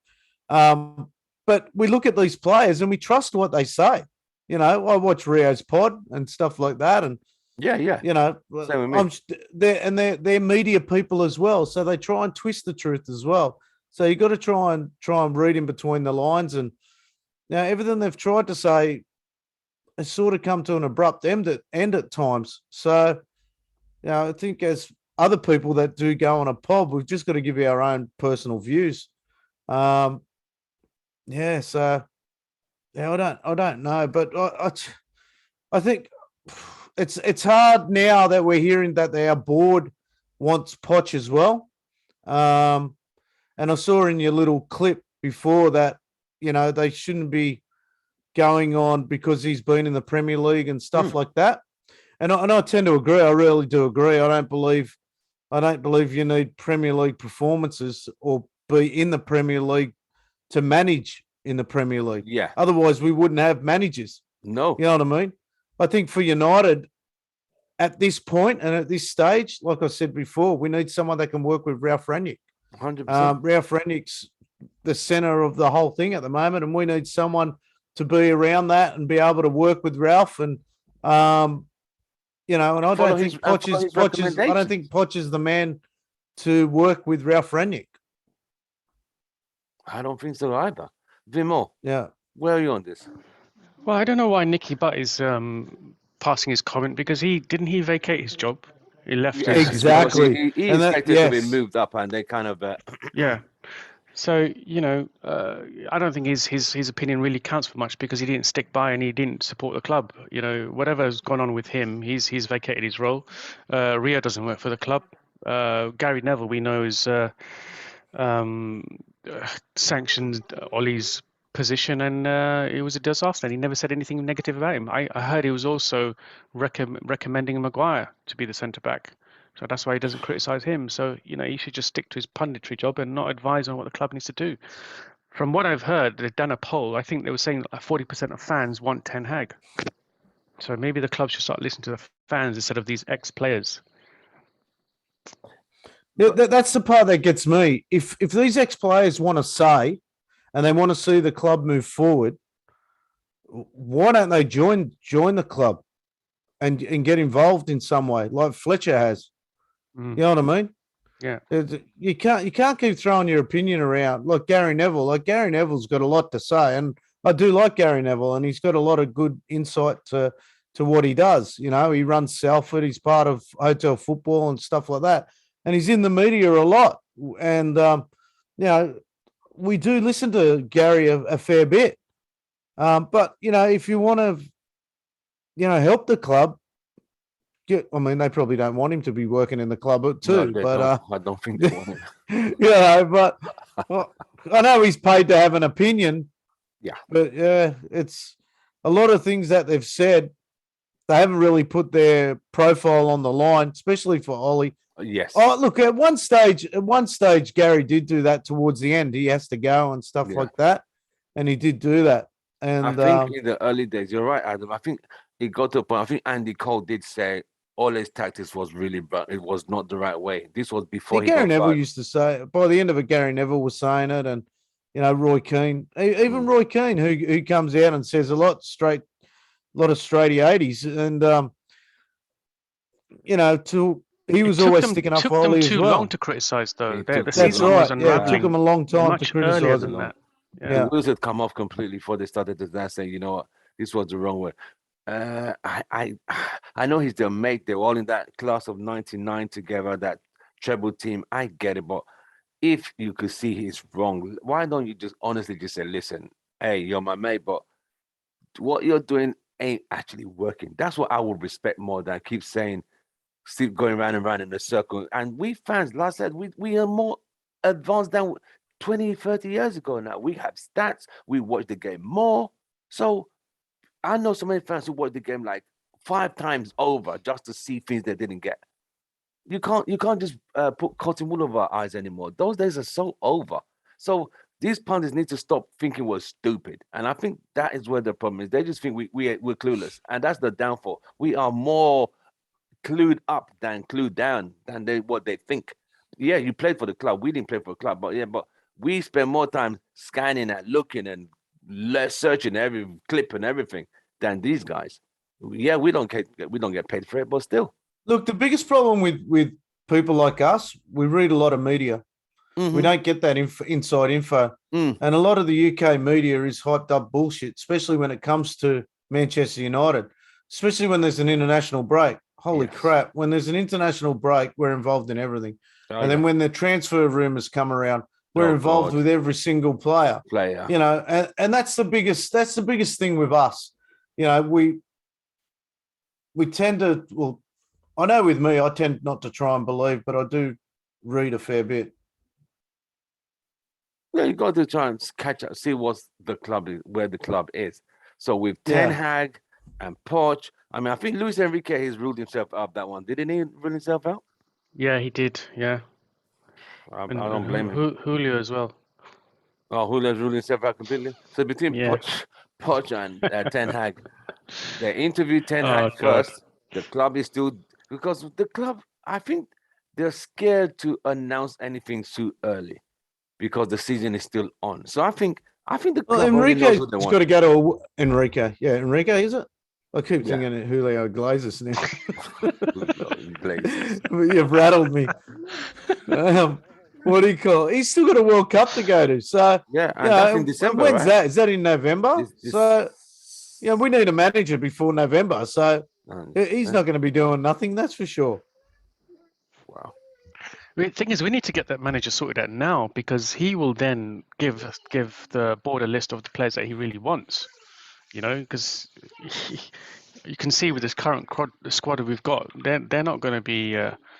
But we look at these players and we trust what they say. I watch Rio's pod and stuff like that, and Yeah. Same with me. they're media people as well, so they try and twist the truth as well. So you got to try and read in between the lines, and now everything they've tried to say has sort of come to an abrupt end at times. So I think as other people that do go on a pod, we've just got to give you our own personal views. So I don't know, but I think it's hard now that we're hearing that our board wants Poch as well. And I saw in your little clip before that, they shouldn't be going on because he's been in the Premier League and stuff like that. And I tend to agree. I really do agree. I don't believe you need Premier League performances or be in the Premier League to manage in the Premier League. Yeah. Otherwise, we wouldn't have managers. No. You know what I mean? I think for United, at this point and at this stage, like I said before, we need someone that can work with Ralph Rangnick. 100%. Ralph Rangnick's the center of the whole thing at the moment, and we need someone to be around that and be able to work with Ralph and you know, and I Follow don't his- think and Poch follow is his Poch is I don't recommendations. think Poch is the man to work with Ralph Rangnick. I don't think so either. Vimo, Yeah. where are you on this? Well, I don't know why Nicky Butt is passing his comment because he vacate his job. He left Yeah, his because Exactly. he And that expected to be yes. moved up, and they kind of yeah. So I don't think his opinion really counts for much because he didn't stick by and he didn't support the club. Whatever's gone on with him, he's vacated his role. Rio doesn't work for the club. Gary Neville, we know, is um, sanctioned Ollie's position, and it was a disaster. And he never said anything negative about him. I heard he was also recommending Maguire to be the centre back. So that's why he doesn't criticise him. So, he should just stick to his punditry job and not advise on what the club needs to do. From what I've heard, they've done a poll. I think they were saying 40% of fans want Ten Hag. So maybe the club should start listening to the fans instead of these ex-players. That's the part that gets me. If these ex-players want to say and they want to see the club move forward, why don't they join the club and get involved in some way, like Fletcher has? You know what I mean? Yeah. You can't keep throwing your opinion around. Like Gary Neville. Like Gary Neville's got a lot to say, and I do like Gary Neville, and he's got a lot of good insight to what he does. He runs Salford. He's part of Hotel Football and stuff like that, and he's in the media a lot. And we do listen to Gary a fair bit. But if you want to, help the club. I mean, they probably don't want him to be working in the club too, no, but I don't think they want it. but well, I know he's paid to have an opinion. Yeah, but it's a lot of things that they've said. They haven't really put their profile on the line, especially for Ollie. Yes. Oh, look, at one stage, Gary did do that towards the end. He has to go and stuff like that, and he did do that. And I think in the early days, you're right, Adam. I think it got to a point. I think Andy Cole did say all his tactics was really, but it was not the right way. This was before Gary Neville fired. used to say. By the end of it, Gary Neville was saying it, and Roy Keane, even Roy Keane, who comes out and says a lot of straight 80s, and he was always sticking up for Ollie as well. Took them too long to criticise, though. That's right. Yeah, it took them a long time to criticise him. The wheels had come off completely before they started to say, you know what, this was the wrong way. I know he's their mate. They're all in that class of '99 together, that treble team. I get it, but if you could see he's wrong, why don't you just honestly just say, listen, hey, you're my mate, but what you're doing ain't actually working. That's what I would respect more than keep saying, still going round and round in a circle. And we fans, like I said, we are more advanced than 20, 30 years ago now. We have stats. We watch the game more. So I know so many fans who watch the game like 5 times over just to see things they didn't get. You can't just put cotton wool over our eyes anymore. Those days are so over. So these pundits need to stop thinking we're stupid. And I think that is where the problem is. They just think we're clueless. And that's the downfall. We are more clued up than clued down than what they think. Yeah, you played for the club. We didn't play for the club, but we spend more time scanning and looking and searching every clip and everything than these guys. Yeah, we don't get paid for it, but still. Look, the biggest problem with people like us, we read a lot of media. Mm-hmm. We don't get that inside info. And a lot of the UK media is hyped up bullshit, especially when it comes to Manchester United, especially when there's an international break. Holy crap. When there's an international break, we're involved in everything. And then when the transfer rumors come around, we're involved with every single player. And that's the biggest thing with us. We tend to, well, I know with me, I tend not to try and believe, but I do read a fair bit. Yeah, you got to try and catch up, see where the club is. So with Ten Hag and Poch, I mean, I think Luis Enrique has ruled himself out that one. Didn't he rule himself out? Yeah, he did. Yeah. I don't blame him. Julio as well. Oh, Julio's ruling himself out completely. So between Poch and Ten Hag, they interviewed Ten Hag first. The club is still, because the club, I think they're scared to announce anything too early because the season is still on. So I think the club Enrique's got to go to Enrique. Yeah, Enrique, is it? I keep Yeah. thinking of Julio Glazes now. Glazes. You've rattled me. What do you call it? He's still got a World Cup to go to. So, Yeah, and that's in December, when's right? that? Is that in November? So, yeah, we need a manager before November. So, he's not going to be doing nothing, that's for sure. Wow. The thing is, we need to get that manager sorted out now because he will then give the board a list of the players that he really wants. Because you can see with this current squad that we've got, they're not going to be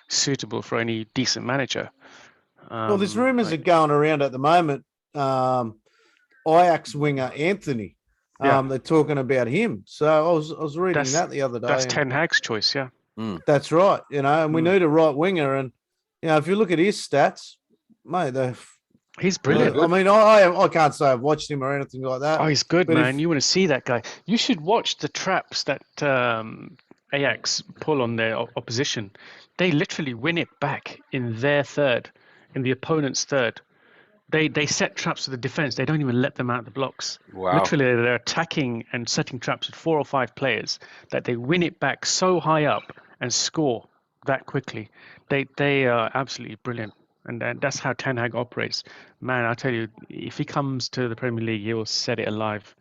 suitable for any decent manager. Well, there's rumours are going around at the moment. Ajax winger Anthony. They're talking about him. So I was reading that the other day. That's Ten Hag's choice, yeah. That's right. And we need a right winger. And if you look at his stats, mate, he's brilliant. I mean, I can't say I've watched him or anything like that. Oh, he's good, man. You want to see that guy. You should watch the traps that Ajax pull on their opposition. They literally win it back in their third, in the opponent's third. They set traps for the defense. They don't even let them out of the blocks. Wow. Literally, they're attacking and setting traps with 4 or 5 players that they win it back so high up and score that quickly. They are absolutely brilliant. And that's how Ten Hag operates. Man, I tell you, if he comes to the Premier League, he will set it alive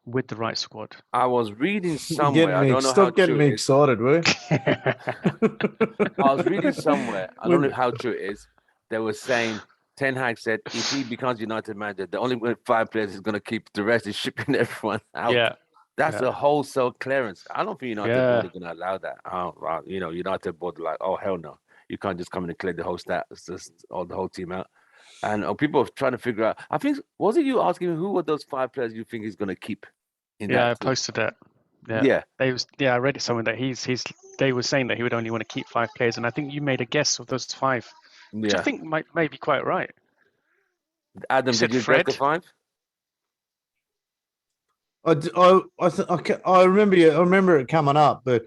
with the right squad. I was reading somewhere. I don't know how getting true me it is. excited, will you? I was reading somewhere. I don't know how true it is. They were saying Ten Hag said if he becomes United manager, the only 5 players he's going to keep. The rest is shipping everyone out. Yeah. That's a wholesale clearance. I don't think United board are going to allow that. United board are like, oh hell no. You can't just come in and clear the whole the whole team out. And people are trying to figure out. I think was it you asking me who were those 5 players you think he's going to keep? I posted that. Yeah. I read it somewhere that they were saying that he would only want to keep 5 players, and I think you made a guess of those 5, which I think may be quite right. Adam, did you Fred? guess the 5? I remember I remember it coming up, but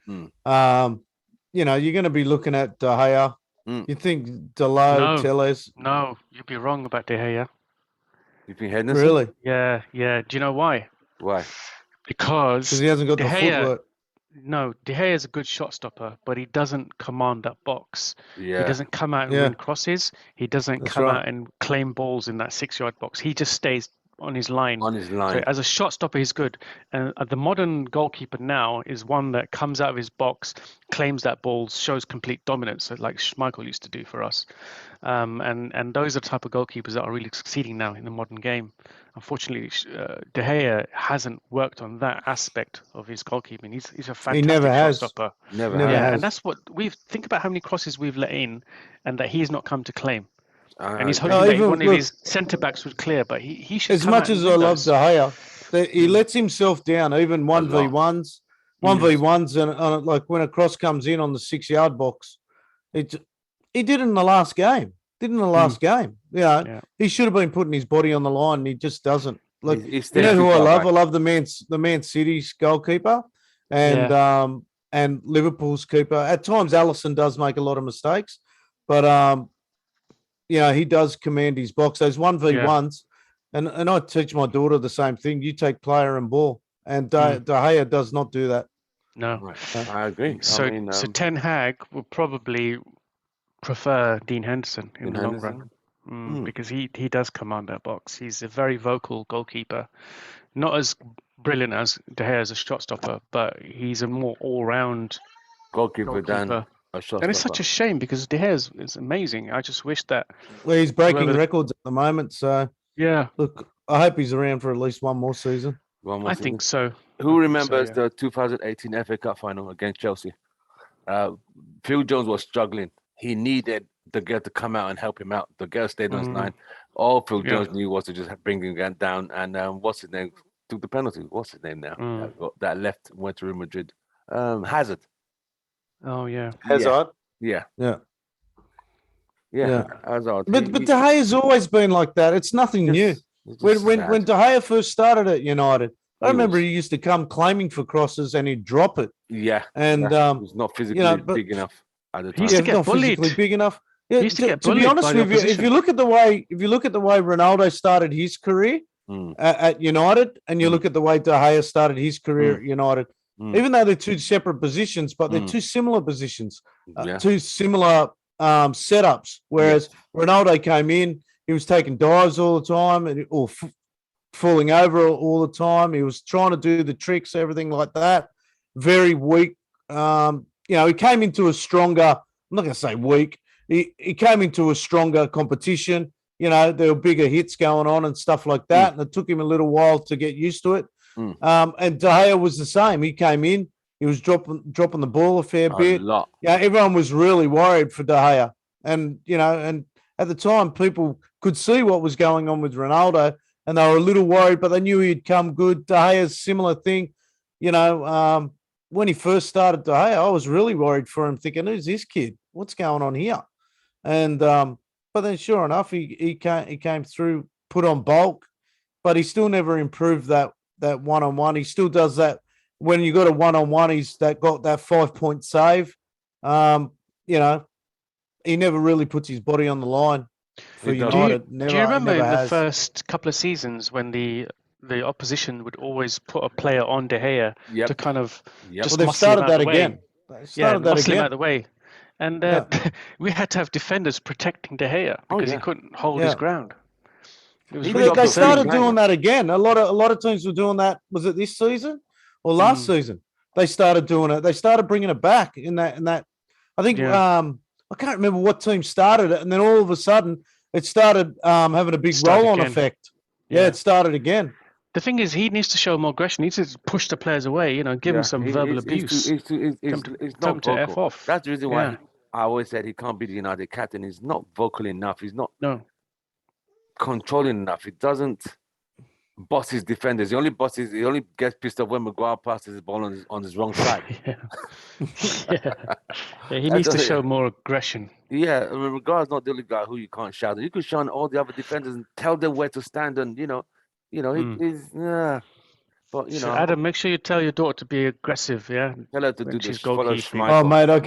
you're going to be looking at De Gea. You think Delo, Telles? No, you'd be wrong about De Gea. You think Henderson? Really? Yeah. Do you know why? Why? Because he hasn't got the footwork. No, De Gea is a good shot stopper, but he doesn't command that box. Yeah. He doesn't come out and win crosses. He doesn't come out and claim balls in that 6-yard box. He just stays on his line. So as a shot stopper, he's good. And the modern goalkeeper now is one that comes out of his box, claims that ball, shows complete dominance, like Schmeichel used to do for us. And those are the type of goalkeepers that are really succeeding now in the modern game. Unfortunately, De Gea hasn't worked on that aspect of his goalkeeping. He's a fantastic shot stopper. Never has. And that's what think about how many crosses we've let in, and that he's not come to claim. And he's hoping that one of his centre backs would clear, but he should. As much as I love De Gea, he lets himself down, even 1v1s, and like when a cross comes in on the 6-yard box, he did it in the last game. He should have been putting his body on the line, and he just doesn't. Like, you know who I love? I love the Man City's goalkeeper, and Liverpool's keeper. At times, Alisson does make a lot of mistakes, but he does command his box. Those 1v1s, and I teach my daughter the same thing. You take player and ball, and De Gea does not do that. No, I agree. So Ten Hag will probably prefer Dean Henderson in the long run, because he does command that box. He's a very vocal goalkeeper, not as brilliant as De Gea as a shot stopper, but he's a more all-round goalkeeper. Than and it's such a shame because De Gea is amazing. I just wish that. Well, he's breaking records at the moment. So yeah, look, I hope he's around for at least one more season. I think so. Who remembers the 2018 FA Cup final against Chelsea? Phil Jones was struggling. He needed the girl to come out and help him out. The girl stayed on his line. All Phil Jones knew was to just bring him down. And what's his name? Took the penalty. What's his name now? That left went to Real Madrid. Hazard. Oh yeah, Hazard. Yeah. Hazard. But De Gea's always been like that. It's nothing new. When De Gea first started at United, I remember he used to come claiming for crosses and he'd drop it. Yeah, and he's not physically big enough at the time. He used to get bullied. Physically big enough. Yeah, he used to get to be honest with you, if you look at the way Ronaldo started his career at United, and you look at the way De Gea started his career at United, Even though they're two separate positions, but they're two similar positions, two similar setups. Whereas Ronaldo came in, he was taking dives all the time or falling over all the time. He was trying to do the tricks, everything like that. Very weak. He came into a stronger, I'm not going to say weak. He came into a stronger competition. There were bigger hits going on and stuff like that. And it took him a little while to get used to it. And De Gea was the same. He came in, he was dropping the ball a fair bit. Lot. Everyone was really worried for De Gea. And, and at the time, people could see what was going on with Ronaldo and they were a little worried, but they knew he'd come good. De Gea's similar thing. When he first started De Gea, I was really worried for him, thinking, who's this kid? What's going on here? And but then sure enough, he came through, put on bulk, but he still never improved that one-on-one. He still does that when you got a one-on-one. He's got that 5-point save. He never really puts his body on the line for United. Do you remember in the first couple of seasons when the opposition would always put a player on De Gea to kind of just muscle him out of the way? Muscle him out of the way. And we had to have defenders protecting De Gea because he couldn't hold his ground. They started doing that again. A lot of teams were doing that. Was it this season or last season? They started doing it. They started bringing it back in that. I think I can't remember what team started it, and then all of a sudden it started having a big roll-on effect. Yeah, it started again. The thing is, he needs to show more aggression. He needs to push the players away, give him some verbal abuse. He's not to F off. That's the reason why I always said he can't be the United captain. He's not vocal enough. He's not controlling enough. He doesn't boss his defenders. He only gets pissed off when Maguire passes the ball on his wrong side. He needs to show more aggression. Yeah, Maguire's not the only guy who you can't shout at. You could shout at all the other defenders and tell them where to stand, and But so Adam, make sure you tell your daughter to be aggressive. Yeah, tell her to do this. Oh, mate, I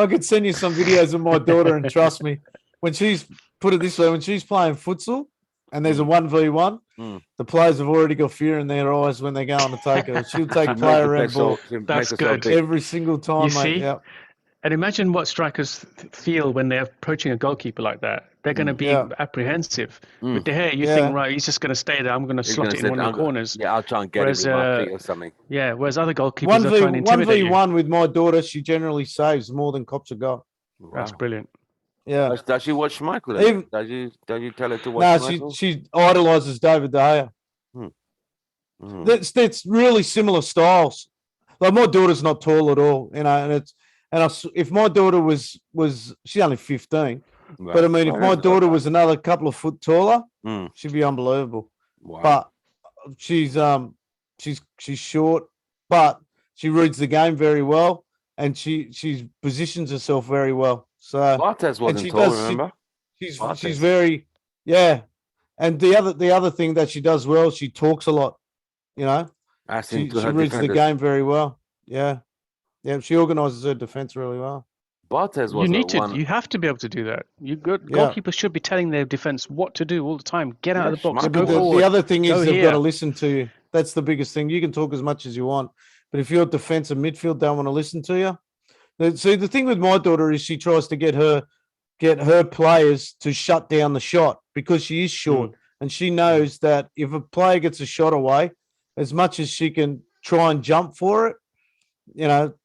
could send you some videos of my daughter, and trust me, when she's playing futsal and there's a 1v1, the players have already got fear in their eyes when they go on to take her. She'll take player and ball. That's good. Every single time, you mate. See? And imagine what strikers feel when they're approaching a goalkeeper like that. They're going to be apprehensive. With De Gea, you think, right, he's just going to stay there. I'm going to slot it in one of the corners. Yeah, I'll try and get it with my feet or something. Yeah, whereas other goalkeepers are trying to intimidate 1v1 with my daughter, she generally saves more than cops a goal. Wow. That's brilliant. Yeah. Does she watch Schmeichel? Does you tell her to watch Schmeichel? No, she idolizes David De Gea. That's really similar styles. Like, my daughter's not tall at all, if my daughter was she's only 15, but I mean, if my daughter was another couple of foot taller, she'd be unbelievable. Wow. But she's short, but she reads the game very well, and she positions herself very well. So Bartes wasn't tall, remember? She's very and the other thing that she does well, she talks a lot. She reads the game very well. Yeah, she organises her defense really well. Bartes was you have to be able to do that. Goalkeepers should be telling their defense what to do all the time. Get out of the box. Go forward. The other thing is they've got to listen to you. That's the biggest thing. You can talk as much as you want, but if your defense and midfield don't want to listen to you, see, the thing with my daughter is she tries to get her players to shut down the shot because she is short, and she knows that if a player gets a shot away, as much as she can try and jump for it,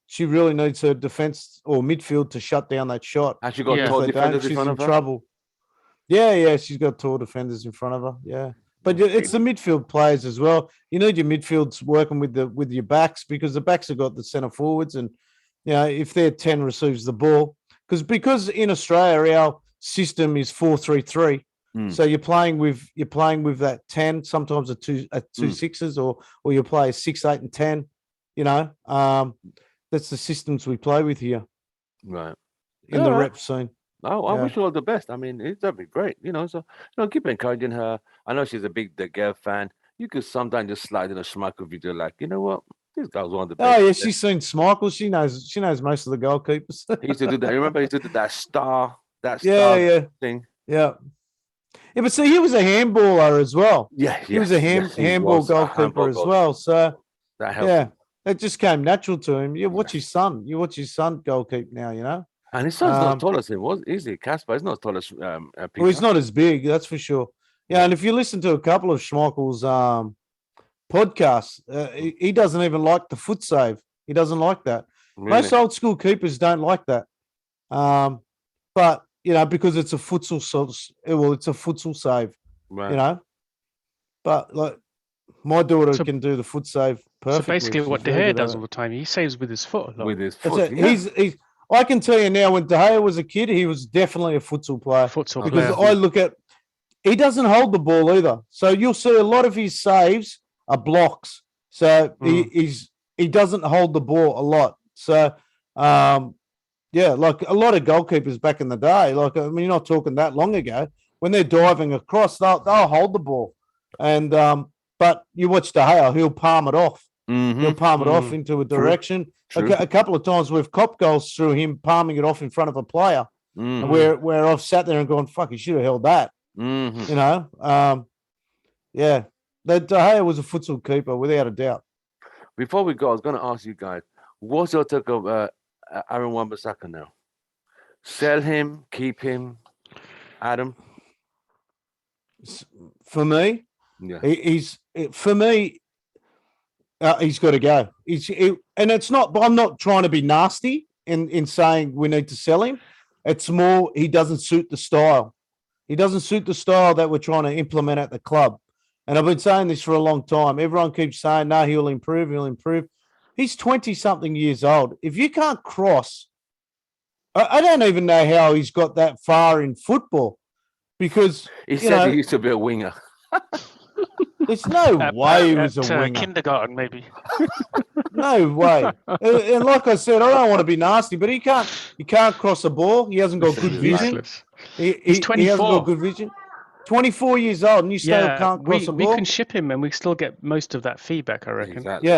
she really needs her defense or midfield to shut down that shot. Has she got tall defenders in front of her? Trouble. Yeah, she's got tall defenders in front of her. Yeah, but it's the midfield players as well. You need your midfields working with your backs, because the backs have got the centre forwards, and if their 10 receives the ball, because in Australia our system is 4-3-3. So you're playing with that 10, sometimes a two sixes, or you play a 6, 8, and 10. That's the systems we play with here, right? In the rep scene. Oh, I wish her all the best. I mean, that'd be great. So keep encouraging her. I know she's a big De Gea fan. You could sometimes just slide in a Schmeichel video, like, you know what? This guy's one of the best. Oh yeah, she's seen Schmeichel. She knows most of the goalkeepers. He used to do that. Remember, he used to do that star thing. Yeah, but see, he was a handballer as well. Yeah, he was a handball goalkeeper as well. So that helped. It just came natural to him. You watch his son. You watch his son goalkeep now. You know. And his son's not tall as him, is he? Casper is not tall as Peter. Well, he's not as big, that's for sure. Yeah, and if you listen to a couple of Schmeichel's podcasts, he doesn't even like the foot save. He doesn't like that. Really? Most old school keepers don't like that. But you know, because it's a futsal save. Right. You know, but like my daughter can do the foot save perfectly. So basically, what De Gea does all the time, he saves with his foot a lot. With his foot. He's. I can tell you now, when De Gea was a kid, he was definitely a futsal player. Because I look at, he doesn't hold the ball either. So you'll see a lot of his saves are blocks. So he doesn't hold the ball a lot. So yeah, like a lot of goalkeepers back in the day, like I mean, you're not talking that long ago, when they're diving across, they'll hold the ball. And but you watch De Gea, he'll palm it off. He'll palm it off into a direction. A couple of times we've copped goals through him palming it off in front of a player, where I've sat there and gone, "Fuck, he should have held that." You know, yeah. De Gea was a futsal keeper without a doubt. Before we go, I was going to ask you guys, what's your take of Aaron Wan-Bissaka now? Sell him, keep him, Adam? For me, he's got to go. And it's not. But I'm not trying to be nasty in saying we need to sell him. It's more he doesn't suit the style. He doesn't suit the style that we're trying to implement at the club. And I've been saying this for a long time. Everyone keeps saying, "No, he'll improve. He'll improve." He's 20-something years old. If you can't cross, I don't even know how he's got that far in football, because he said he used to be a winger. There's no way he was a winger. Kindergarten, maybe. No way. And like I said, I don't want to be nasty, but he can't cross a ball. He hasn't got good vision. He's 24. He hasn't got good vision. 24 years old, and you still can't cross a ball. We can ship him, and we still get most of that feedback, I reckon. Exactly.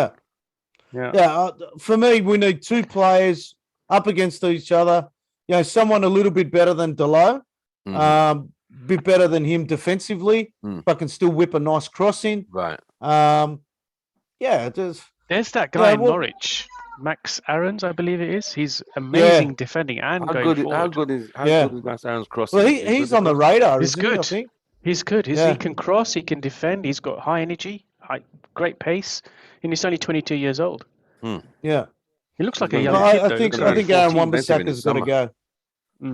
Yeah. For me, we need two players up against each other. You know, someone a little bit better than Delo, bit better than him defensively, but can still whip a nice cross in. Right. Yeah. There's that guy in Norwich, Max Aarons, I believe it is. He's amazing defending and going forward. How good is Max Aarons crossing? Well, he's on the radar. He's good. I think. He's good. He can cross. He can defend. He's got high energy, great pace, and he's only 22 years old. Yeah. He looks like a young kid. I think Aaron Wan-Bissaka's got to go.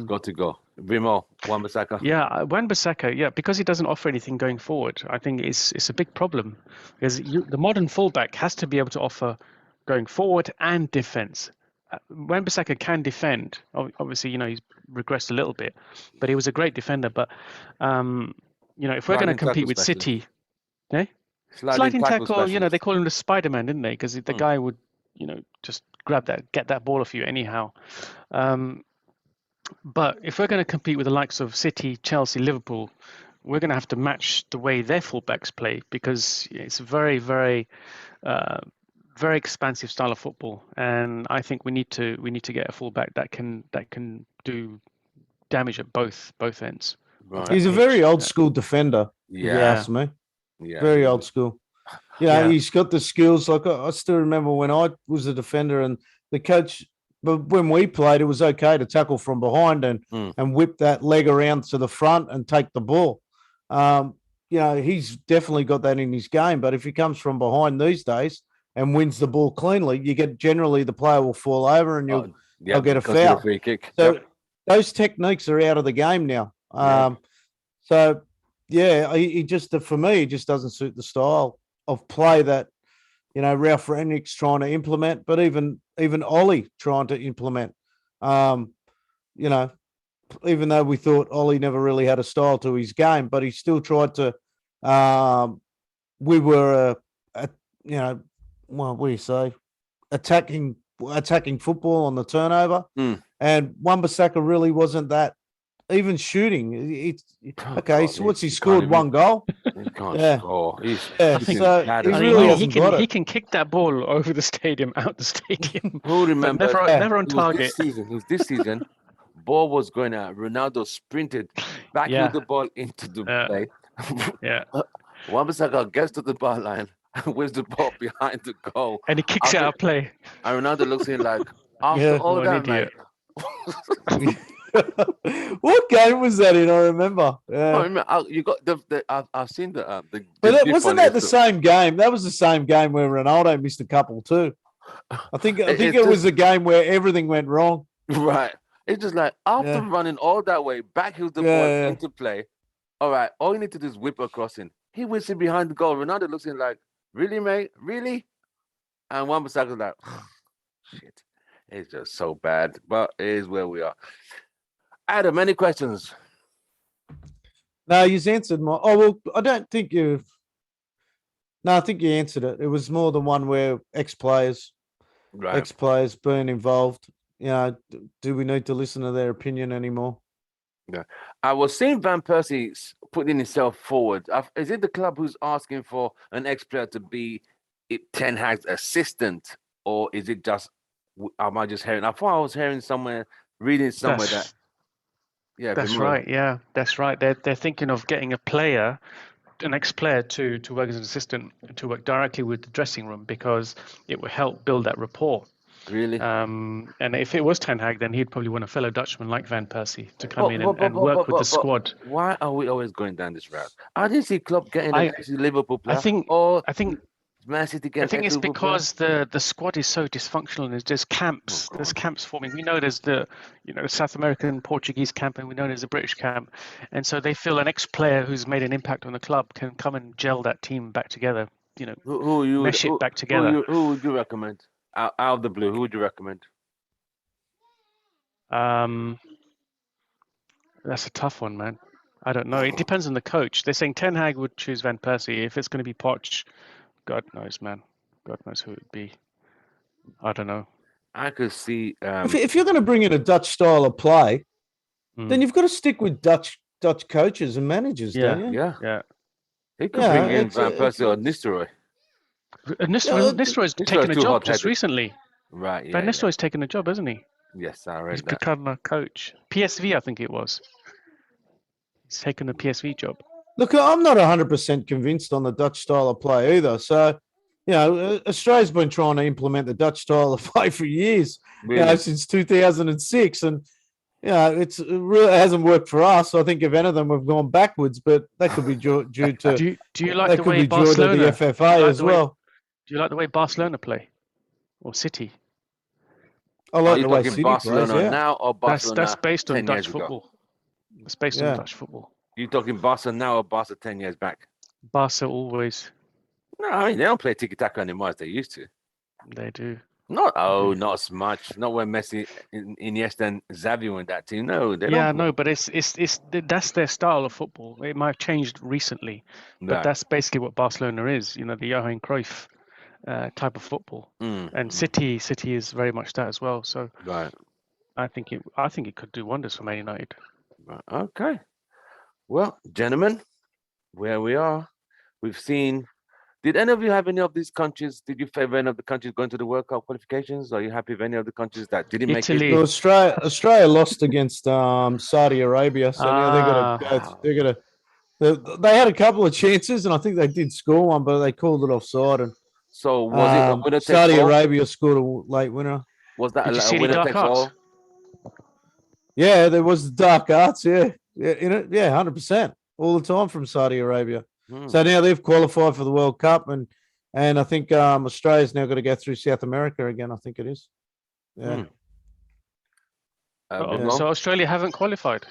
Got to go. Vimo, Wan-Bissaka. Yeah, Wan-Bissaka. Yeah, because he doesn't offer anything going forward. I think it's a big problem, because the modern fullback has to be able to offer going forward and defense. Wan-Bissaka can defend. Obviously, you know, he's regressed a little bit, but he was a great defender. But you know, if we're going to compete with City, sliding tackle, you know, they call him the Spider-Man, didn't they? Because the guy would, you know, just get that ball off you anyhow. But if we're going to compete with the likes of City, Chelsea, Liverpool, we're going to have to match the way their fullbacks play, because it's a very, very, very expansive style of football, and I think we need to get a fullback that can do damage at both ends. Right. He's a very old school defender. If you ask me. Yeah, very old school. Yeah, he's got the skills. Like I still remember when I was a defender, and the coach. But when we played, it was okay to tackle from behind and whip that leg around to the front and take the ball. You know, he's definitely got that in his game. But if he comes from behind these days and wins the ball cleanly, you get generally the player will fall over and you'll get a foul. Free kick. So those techniques are out of the game now. So yeah, he just, for me, he just doesn't suit the style of play that, you know, Ralph Rangnick's trying to implement, but even Ollie trying to implement. You know, even though we thought Ollie never really had a style to his game, but he still tried to. We were, you know, what do you say, attacking football on the turnover, and Wan-Bissaka really wasn't that. Even shooting, so what's he scored? One goal. He can't score. He can kick that ball over the stadium, out the stadium. Who remembers? Never on target. This season, ball was going out. Ronaldo sprinted back with the ball into the play. Yeah. Wan-Bissaka gets to the bar line, and whips the ball behind the goal. And he kicks it out of play. And Ronaldo looks at him like, after Yeah. all What an that, mate. idiot. What game was that in? I remember. I Yeah. remember, you got I've seen the But GIF wasn't on that the Insta. same game? That was the same game where Ronaldo missed a couple too. I think It's it was just- a game where everything went wrong. Right. It's just like after Yeah. running all that way, backheels the Yeah, ball yeah. into play. All right, all you need to do is whip across him. He whips it behind the goal. Ronaldo looks at him like, really, mate? Really? And Wan-Bissaka's like, shit. It's just so bad. But it is where we are. Adam, any questions? No, you've answered my. Oh well, I don't think you've. No, I think you answered it. It was more than one where ex-players being involved. You know, do we need to listen to their opinion anymore? I was seeing Van Persie putting himself forward. Is it the club who's asking for an ex-player to be Ten Hag's assistant, or is it just? Am I just hearing? I thought I was hearing somewhere, reading somewhere that. Yeah, That's Bermuda. right. Yeah, that's right. They're thinking of getting a player, an ex-player, to work as an assistant, to work directly with the dressing room, because it will help build that rapport. Really? And if it was Ten Hag, then he'd probably want a fellow Dutchman like Van Persie to come in and work with the squad. Why are we always going down this route? I didn't see Klopp getting an ex-Liverpool player. I think Man City getting I think it's ex-Liverpool player. because the squad is so dysfunctional, and there's camps. There's camps forming. We know there's the South American Portuguese camp, and we know there's a British camp, and so they feel an ex-player who's made an impact on the club can come and gel that team back together. Mesh it back together. Who would you recommend? Out of the blue, who would you recommend? That's a tough one, man. I don't know. It depends on the coach. They're saying Ten Hag would choose Van Persie. If it's going to be Poch, God knows, man. God knows who it would be. I don't know. I could see. If you're going to bring in a Dutch style of play, then you've got to stick with Dutch coaches and managers, don't you? Yeah. He could bring in Van Persie or Nistelrooy. Nistelrooy's taken a too job just hot-headed. recently. Right. Yeah. Van Nistelrooy's taken a job, hasn't he? Yes, I read He's that. become a coach. PSV, I think it was. He's taken a PSV job. Look, I'm not 100% convinced on the Dutch style of play either. So, Australia's been trying to implement the Dutch style of play for years, Really? since 2006. And, it really hasn't worked for us. I think if anything, we've gone backwards, but that could be due to Do you like that the could way be due to the Barcelona? FFA as well. Do you like the way Barcelona play, or City? I Are like you the way talking City Barcelona plays, now or Barcelona? That's based on 10 Dutch years ago? football. It's based on Dutch football. You talking Barca now or Barca 10 years back? Barca always. No, I mean, they don't play tiki-taka anymore as they used to. They do. Not as much. Not when Messi, Iniesta, and Xavi were in that team. No, they don't. Yeah, no, but it's that's their style of football. It might have changed recently, but that's basically what Barcelona is. The Johan Cruyff type of football, and City is very much that as well. So Right. I think it could do wonders for Man United. Right. Okay. Well, gentlemen, where we are, we've seen. Did any of you have any of these countries? Did you favor any of the countries going to the World Cup qualifications? Are you happy with any of the countries that didn't make it? Italy. Well, Australia lost against Saudi Arabia, so now they're going to go. They're going to. They had a couple of chances, and I think they did score one, but they called it offside. And So was it a winner takes Saudi all? Arabia scored a late winner. Was that Did you a see any winner dark takes arts? all? Yeah, there was dark arts. Yeah, in it. Yeah, 100% all the time from Saudi Arabia. So now they've qualified for the World Cup, and I think Australia's now got to go through South America again. I think it is. Yeah. So Australia haven't qualified.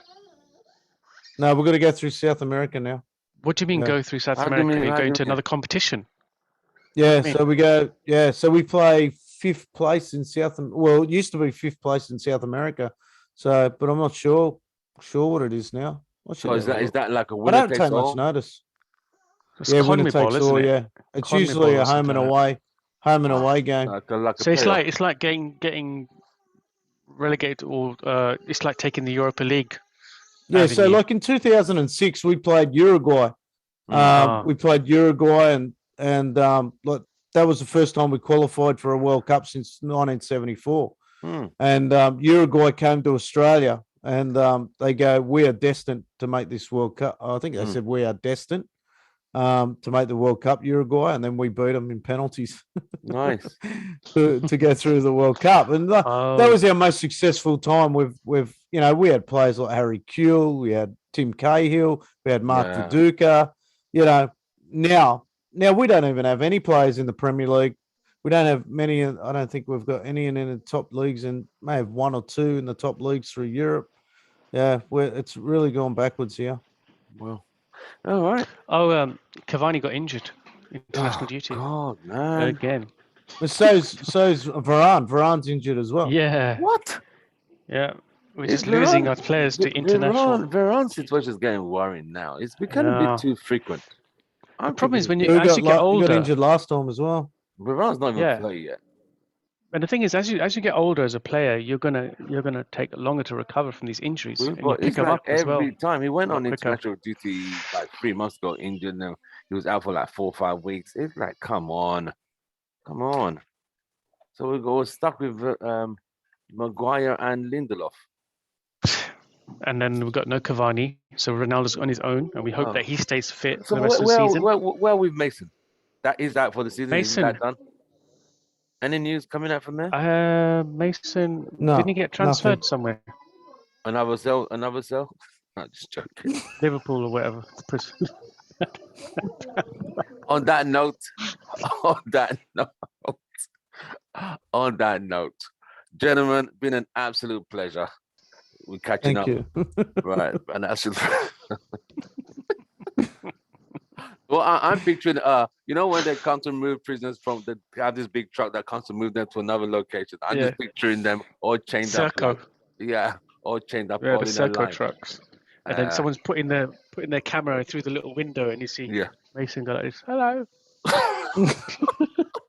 No, we're going to go through South America now. What do you mean go through South How do you America? mean- You how go do you into mean? another competition. Yeah, do you so we go. Yeah, so we play fifth place in South. Well, it used to be fifth place in South America. So, but I'm not sure what it is now. So is that like a I winner don't takes take all? much notice. It's Yeah, winner CONMEBOL, takes isn't all. it? Yeah, it's CONMEBOL usually or a home something and like away game. Like a So it's playoff. like getting relegated, or it's like taking the Europa League. Yeah, so avenue. like in 2006, we played Uruguay. We played Uruguay, and like that was the first time we qualified for a World Cup since 1974. And Uruguay came to Australia, and they go, "We are destined to make this World Cup." I think they said, "We are destined." to make the World Cup, Uruguay, and then we beat them in penalties Nice. to go through the World Cup. And that was our most successful time. With we had players like Harry Kewell, we had Tim Cahill, we had Mark Viduka. Now we don't even have any players in the Premier League. We don't have many. I don't think we've got any in the top leagues, and may have one or two in the top leagues through Europe. Yeah, it's really gone backwards here. Well, all right. Oh, Cavani got injured. International duty. God, man. Again. But so's Varane. Varane's injured as well. Yeah. What? Yeah. We're just losing our players to international. Varane's situation is getting worrying now. It's becoming a bit too frequent. The problem is when you got get older. He got injured last time as well. Varane's not even playing yet. And the thing is, as you get older as a player, you're gonna take longer to recover from these injuries. And you pick them up as well. Every time he went on international duty like 3 months ago, injured. Now he was out for like 4 or 5 weeks. It's like, come on. So we're stuck with Maguire and Lindelof. And then we've got no Cavani, so Ronaldo's on his own, and we hope that he stays fit So for the rest of the season. Where with Mason? That is out for the season. Mason. Is that done? Any news coming out from there? Mason, no, didn't he get transferred nothing. somewhere? Another cell? I'm just joking. Liverpool or whatever. On that note, gentlemen, been an absolute pleasure. We're catching up. Thank you. Right, an absolute. Well, I'm picturing, when they come to move prisoners they have this big truck that comes to move them to another location. I'm just picturing them all chained up. All chained up. Yeah, the Serco trucks. And then someone's putting their camera through the little window, and you see Mason go like this. Hello.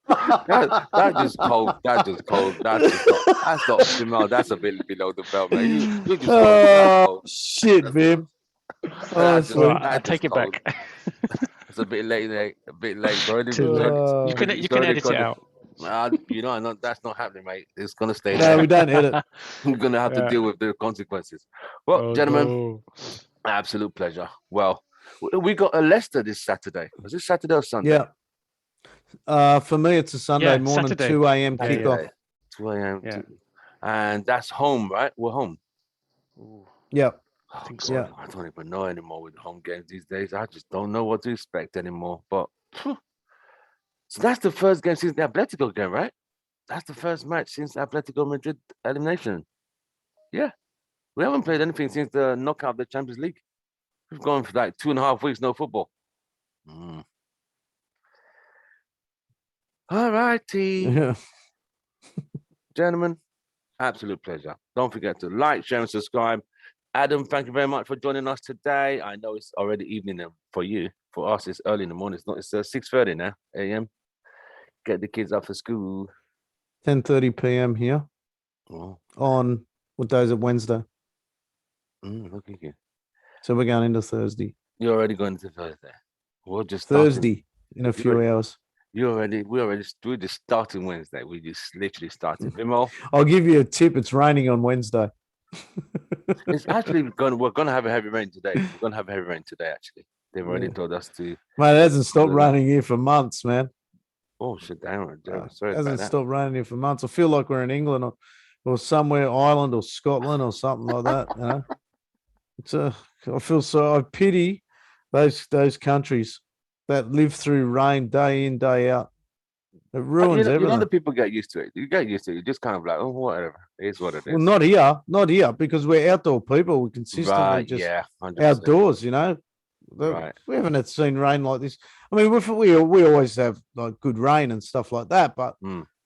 That's just cold. That's not female. That's a bit below the belt, man. You just shit, Vim. I take it back. It's a bit late. Bro. You can edit it out. That's not happening, mate. It's gonna stay No, there. we don't edit. I'm gonna have to deal with the consequences. Well, gentlemen, absolute pleasure. Well, we got a Leicester this Saturday. Was it Saturday or Sunday? Yeah. For me, it's a Sunday morning, Saturday. 2 a.m. kickoff. 2 a.m. And that's home, right? We're home. Yeah. I think so. I don't even know anymore with home games these days. I just don't know what to expect anymore. But so that's the first game since the Atletico game, right? That's the first match since Atletico Madrid elimination. Yeah. We haven't played anything since the knockout of the Champions League. We've gone for like 2.5 weeks, no football. All righty. Gentlemen, absolute pleasure. Don't forget to like, share, and subscribe. Adam, thank you very much for joining us today. I know it's already evening for you. For us, it's early in the morning. It's 6:30 now, a.m. Get the kids up for school. 10:30 p.m. here. On what day is it? Wednesday. Look at you. So we're going into Thursday. You're already going into Thursday. We're just Thursday in a few hours. We're just starting Wednesday. We just literally started. Vimo, I'll give you a tip. It's raining on Wednesday. It's actually we're going to have a heavy rain today. We're going to have a heavy rain today, actually. They've already told us to. Man, it hasn't stopped raining here for months, man. Oh, shit, damn. Sorry, it hasn't stopped raining here for months. I feel like we're in England or somewhere, Ireland or Scotland or something like that. I feel so. I pity those countries that live through rain day in, day out. It ruins everything. The people get used to it. You get used to it. You're just kind of like, oh, whatever. It is what it is. Well, not here, because we're outdoor people. We consistently 100%. Outdoors, Right. We haven't seen rain like this. I mean, we always have like good rain and stuff like that, but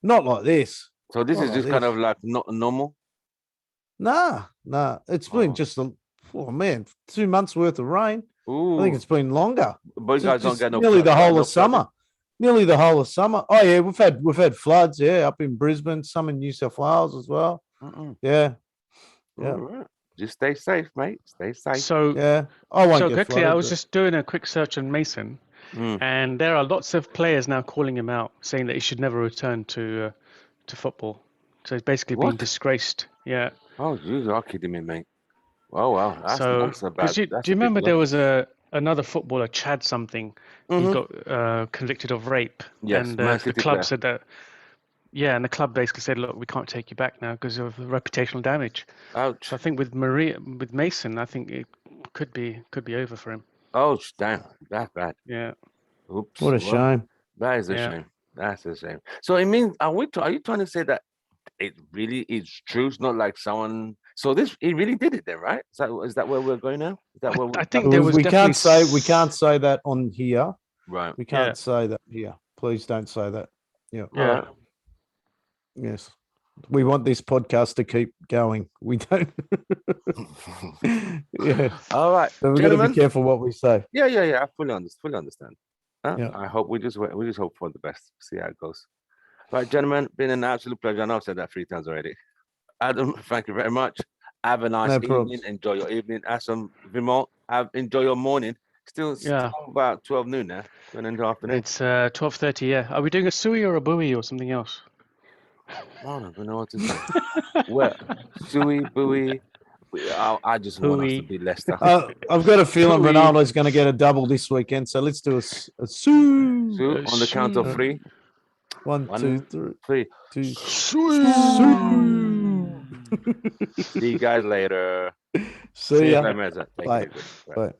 not like this. So this is just kind of like not normal? Nah. It's been just 2 months worth of rain. Ooh. I think it's been longer. But you guys don't get nearly the whole of summer. Nearly the whole of summer. Oh yeah, we've had floods. Yeah, up in Brisbane, some in New South Wales as well. Yeah. Right. Just stay safe, mate. Stay safe. So I won't. So quickly, I was just doing a quick search on Mason, and there are lots of players now calling him out, saying that he should never return to football. So he's basically been disgraced. Yeah. Oh, you are kidding me, mate. Oh wow. Do you remember there was a another footballer, Chad something, he Mhm. got convicted of rape, Yes, and Man the City club player. said that. Yeah, and the club basically said, "Look, we can't take you back now because of reputational damage." Ouch. So I think with Mason, I think it could be over for him. Ouch, damn, that's bad. Yeah, Oops. What a Well, shame. that is a yeah. shame. That's a shame. So it means, are you trying to say that it really is true? It's not like someone. So he really did it then, right? Is that where we're going now? Is that where I think there was We definitely can't say that on here. right? We Yeah. can't say that here. Please don't say that. Yeah. All Yeah. right. Yes. We want this podcast to keep going. We don't. Yeah. All right, So we've got to be gentlemen. careful what we say. Yeah. I fully understand. Yeah. I hope we just hope for the best. See how it goes. Right, gentlemen, been an absolute pleasure. I know I've said that 3 times already. Adam, thank you very much. Have a nice No evening. problems. Enjoy your evening. Asam, Vimol, enjoy your morning. Still Yeah. about 12 noon now. Going into the afternoon. It's 12:30. Yeah. Are we doing a sui or a buoy or something else? I don't even know what to say. Well, Sui, Bui. I just want us to Hooey. be Leicester. I've got a feeling Hooey. Ronaldo's going to get a double this weekend. So let's do a Sue. Sue, on the count of Sui. 3. 1, 2, 3. 3. 2. See you guys later. See ya. Take Bye. it easy. Bye. Bye.